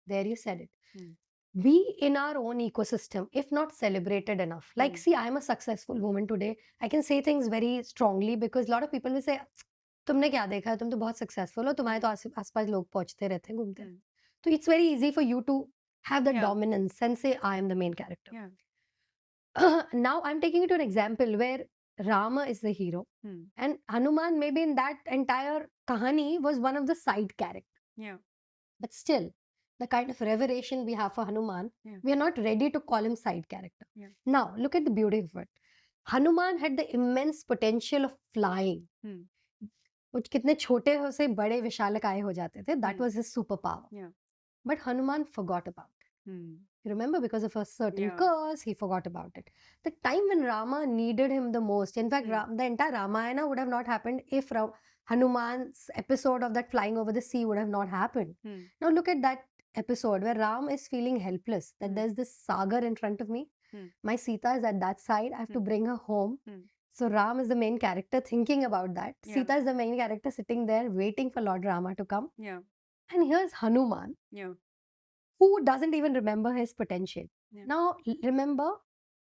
There you said it. Hmm. We in our own ecosystem, if not celebrated enough, like, see, I'm a successful woman today. I can say things very strongly because a lot of people will say, तुमने क्या देखा है, तुम तो बहुत successful हो, तुम्हारे तो आसपास लोग पहुंचते रहते हैं, घूमते हैं. So it's very easy for you to have the Yeah. dominance and say, I am the main character. Yeah. Now I'm taking it to an example where Rama is the hero and Hanuman maybe in that entire kahani was one of the side characters. Yeah. But still, the kind of revelation we have for Hanuman, Yeah. we are not ready to call him side character. Yeah. Now, look at the beauty of it. Hanuman had the immense potential of flying. वो कितने छोटे हो से बड़े विशालकाय हो जाते थे. That was his superpower. Yeah. But Hanuman forgot about it. You remember, because of a certain Yeah. curse, he forgot about it. The time when Rama needed him the most, in fact, the entire Ramayana would have not happened if Hanuman's episode of that flying over the sea would have not happened. Now look at that episode where Ram is feeling helpless, that there's this sagar in front of me. My Sita is at that side. I have to bring her home. So Ram is the main character thinking about that. Yeah. Sita is the main character sitting there waiting for Lord Rama to come. Yeah. And here's Hanuman, who doesn't even remember his potential. Yeah. Now, remember,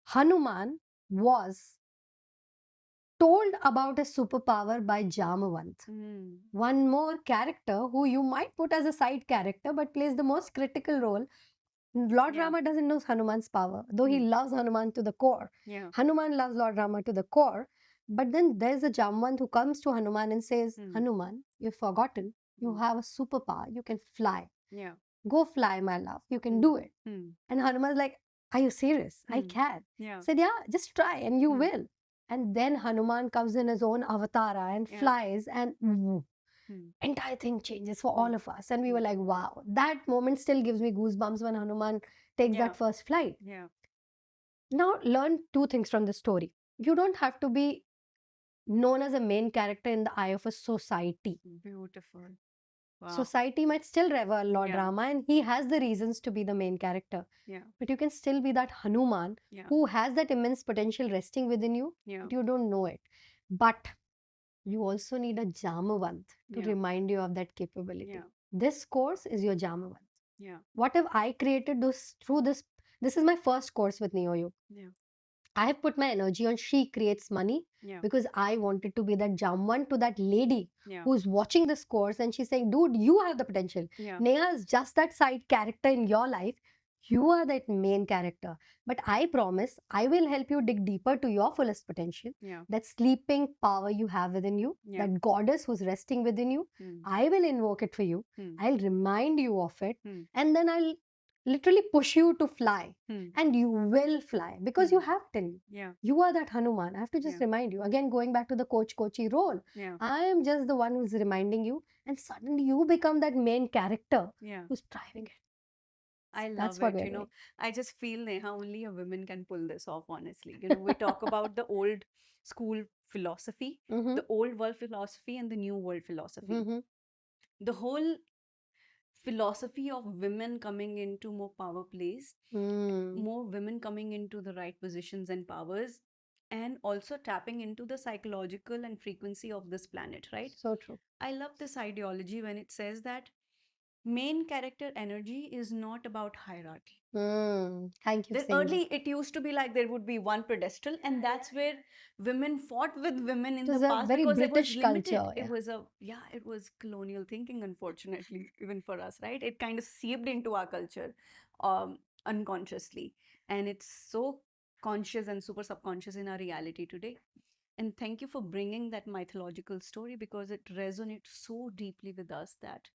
Hanuman was told about his superpower by Jamavant. One more character who you might put as a side character but plays the most critical role. Lord Rama doesn't know Hanuman's power, though he loves Hanuman to the core. Hanuman loves Lord Rama to the core. But then there's a Jamavant who comes to Hanuman and says, Hanuman, you've forgotten. You have a superpower. You can fly. Yeah. Go fly, my love. You can do it. And Hanuman's like, are you serious? I can. Yeah. Said, yeah, just try and you will. And then Hanuman comes in his own avatara and flies and entire thing changes for all of us. And we were like, wow, that moment still gives me goosebumps when Hanuman takes that first flight. Yeah. Now learn two things from the story. You don't have to be known as a main character in the eye of a society. Beautiful. Wow. Society might still revere Lord Yeah. Rama and he has the reasons to be the main character. Yeah. But you can still be that Hanuman who has that immense potential resting within you, but you don't know it. But you also need a Jamavant to remind you of that capability. Yeah. This course is your Jamavant. Yeah. What have I created through this? This is my first course with NeoYug. Yeah. I have put my energy on She Creates Money because I wanted to be that Jamvan to that lady who's watching this course and she's saying, dude, you have the potential. Neha is just that side character in your life. You are that main character. But I promise I will help you dig deeper to your fullest potential. That sleeping power you have within you, that goddess who's resting within you. I will invoke it for you. I'll remind you of it. And then I'll literally push you to fly. And you will fly because you have it in you. Yeah. You are that Hanuman. I have to just remind you. Again, going back to the coachy role. I am just the one who's reminding you. And suddenly you become that main character who's driving it. I love That's what it. we're You know, doing. I just feel, Neha, only a woman can pull this off, honestly. You know, we talk about the old school philosophy, Mhm. the old world philosophy, and the new world philosophy. Mhm. The whole philosophy of women coming into more power plays, more women coming into the right positions and powers, and also tapping into the psychological and frequency of this planet, right? So true. I love this ideology when it says that main character energy is not about hierarchy. Thank you for Then saying early it used to be like there would be one pedestal, and that's where women fought with women in It was the a past very because it was British limited. culture, It yeah. was it was colonial thinking, unfortunately, even for us, right? It kind of seeped into our culture unconsciously, and it's so conscious and super subconscious in our reality today. And thank you for bringing that mythological story because it resonates so deeply with us that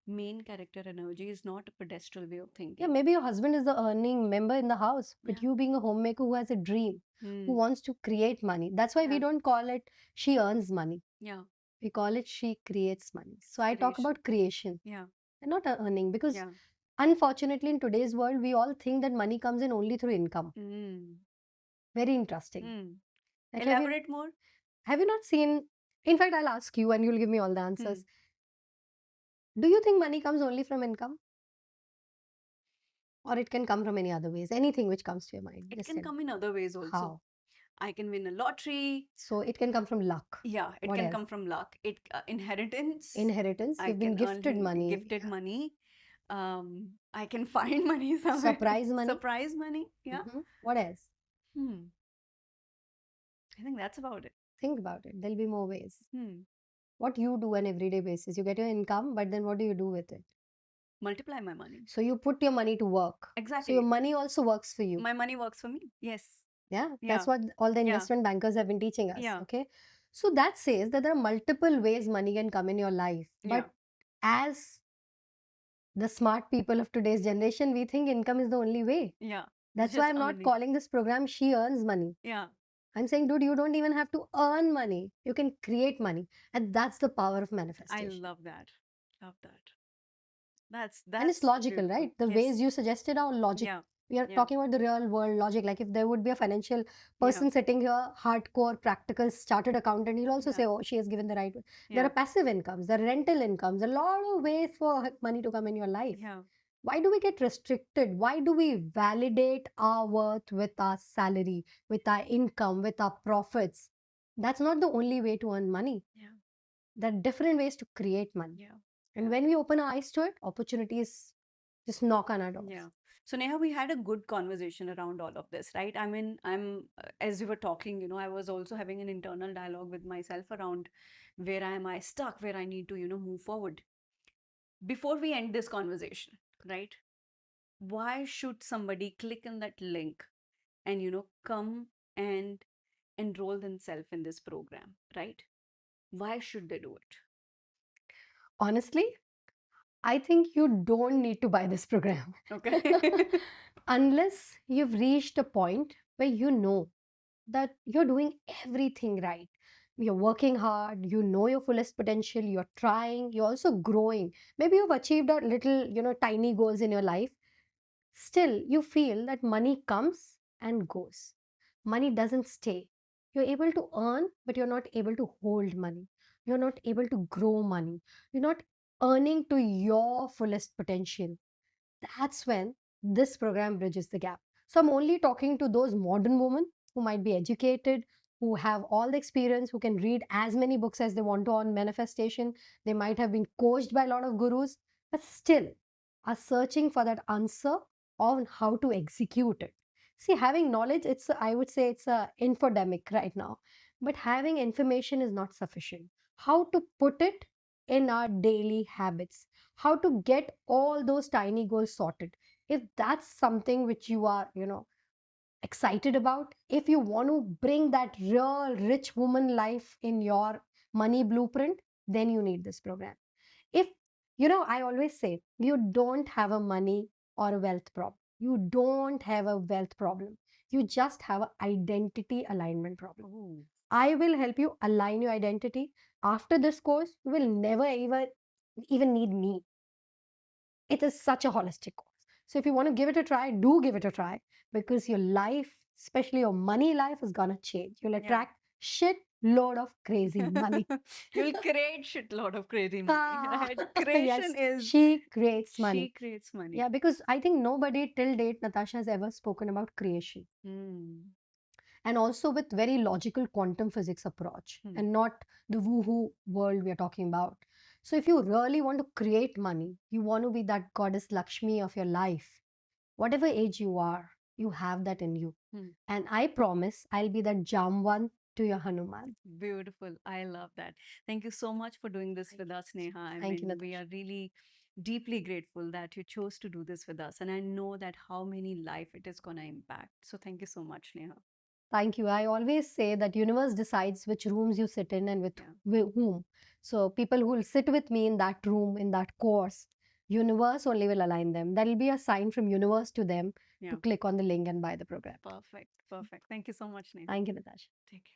main character energy is not a pedestal way of thinking. Yeah, maybe your husband is the earning member in the house, but Yeah. you being a homemaker who has a dream, who wants to create money. That's why we Yeah. don't call it she earns money. Yeah. We call it she creates money. So I talk about creation Yeah. and not earning because Yeah. unfortunately in today's world, we all think that money comes in only through income. Very interesting. Like, Elaborate more. have you not seen? In fact, I'll ask you and you'll give me all the answers. Do you think money comes only from income? Or it can come from any other ways? Anything which comes to your mind. It Just can tell me. come in other ways also. How? I can win a lottery. So it can come from luck. Yeah, it What can else? come from luck. It inheritance. Inheritance. I You've been can earn gifted money. Gifted money. I can find money somewhere. Surprise money. Surprise money. Yeah. What else? I think that's about it. Think about it. There'll be more ways. What you do on everyday basis. You get your income, but then what do you do with it? Multiply my money. So you put your money to work. Exactly. So your money also works for you. My money works for me. Yes. Yeah, Yeah. that's what all the Yeah. investment bankers have been teaching us. Yeah. Okay. So that says that there are multiple ways money can come in your life. Yeah. But as the smart people of today's generation, we think income is the only way. Yeah. That's why Just I'm not earning. calling this program She Earns Money. Yeah. I'm saying, dude, you don't even have to earn money. You can create money. And that's the power of I manifestation. love that. Love that. That's And it's that's logical, beautiful. right? The ways Yes. you suggested are logic. Yeah. We are Yeah. talking about the real world logic. Like if there would be a financial Yeah. person sitting here, hardcore, practical, chartered accountant, he'll also Yeah. say, oh, she has given the right way. There Yeah. are passive incomes, there are rental incomes, a lot of ways for money to come in your life. Yeah. Why do we get restricted? Why do we validate our worth with our salary, with our income, with our profits? That's not the only way to earn money. Yeah. There are different ways to create money. Yeah. And Yeah. when we open our eyes to it, opportunities just knock on our doors. Yeah. So Neha, we had a good conversation around all of this, right? I mean, as we were talking, I was also having an internal dialogue with myself around where am I stuck, where I need to, move forward. Before we end this conversation, right? Why should somebody click on that link and, come and enroll themselves in this program, right? Why should they do it? Honestly, I think you don't need to buy this program Okay. unless you've reached a point where you know that you're doing everything right. You're working hard, you know your fullest potential, you're trying, you're also growing. Maybe you've achieved a little, tiny goals in your life. Still, you feel that money comes and goes. Money doesn't stay. You're able to earn, but you're not able to hold money. You're not able to grow money. You're not earning to your fullest potential. That's when this program bridges the gap. So I'm only talking to those modern women who might be educated, who have all the experience, who can read as many books as they want to on manifestation. They might have been coached by a lot of gurus, but still are searching for that answer on how to execute it. See, having knowledge, I would say it's a infodemic right now, but having information is not sufficient. How to put it in our daily habits, how to get all those tiny goals sorted. If that's something which you are, excited about, if you want to bring that real rich woman life in your money blueprint, then you need this program. If, I always say, you don't have a money or a wealth problem. You don't have a wealth problem. You just have an identity alignment problem. Oh, I will help you align your identity. After this course, you will never ever even need me. It is such a holistic course. So if you want to give it a try, do give it a try, because your life, especially your money life, is gonna change. You'll yeah. attract shit load of crazy money. You'll create shitload of crazy money, Ah, right? Creation yes, is she creates she money. creates money. Yeah, because I think nobody till date, Natasha, has ever spoken about creation. Hmm. And also with very logical quantum physics approach, Hmm. and not the woohoo world we are talking about. So if you really want to create money, you want to be that goddess Lakshmi of your life, whatever age you are, you have that in you. Hmm. And I promise I'll be that Jamwan to your Hanuman. Beautiful. I love that. Thank you so much for doing this with us, Neha. I Thank you, mean, we Natasha. are really deeply grateful that you chose to do this with us. And I know that how many life it is going to impact. So thank you so much, Neha. Thank you. I always say that universe decides which rooms you sit in and Yeah. with whom. So people who will sit with me in that room, in that course, universe only will align them. That'll be a sign from universe to them to Yeah. click on the link and buy the program. Perfect. Perfect. Thank you so much, Neha. Thank you, Natasha. Take care.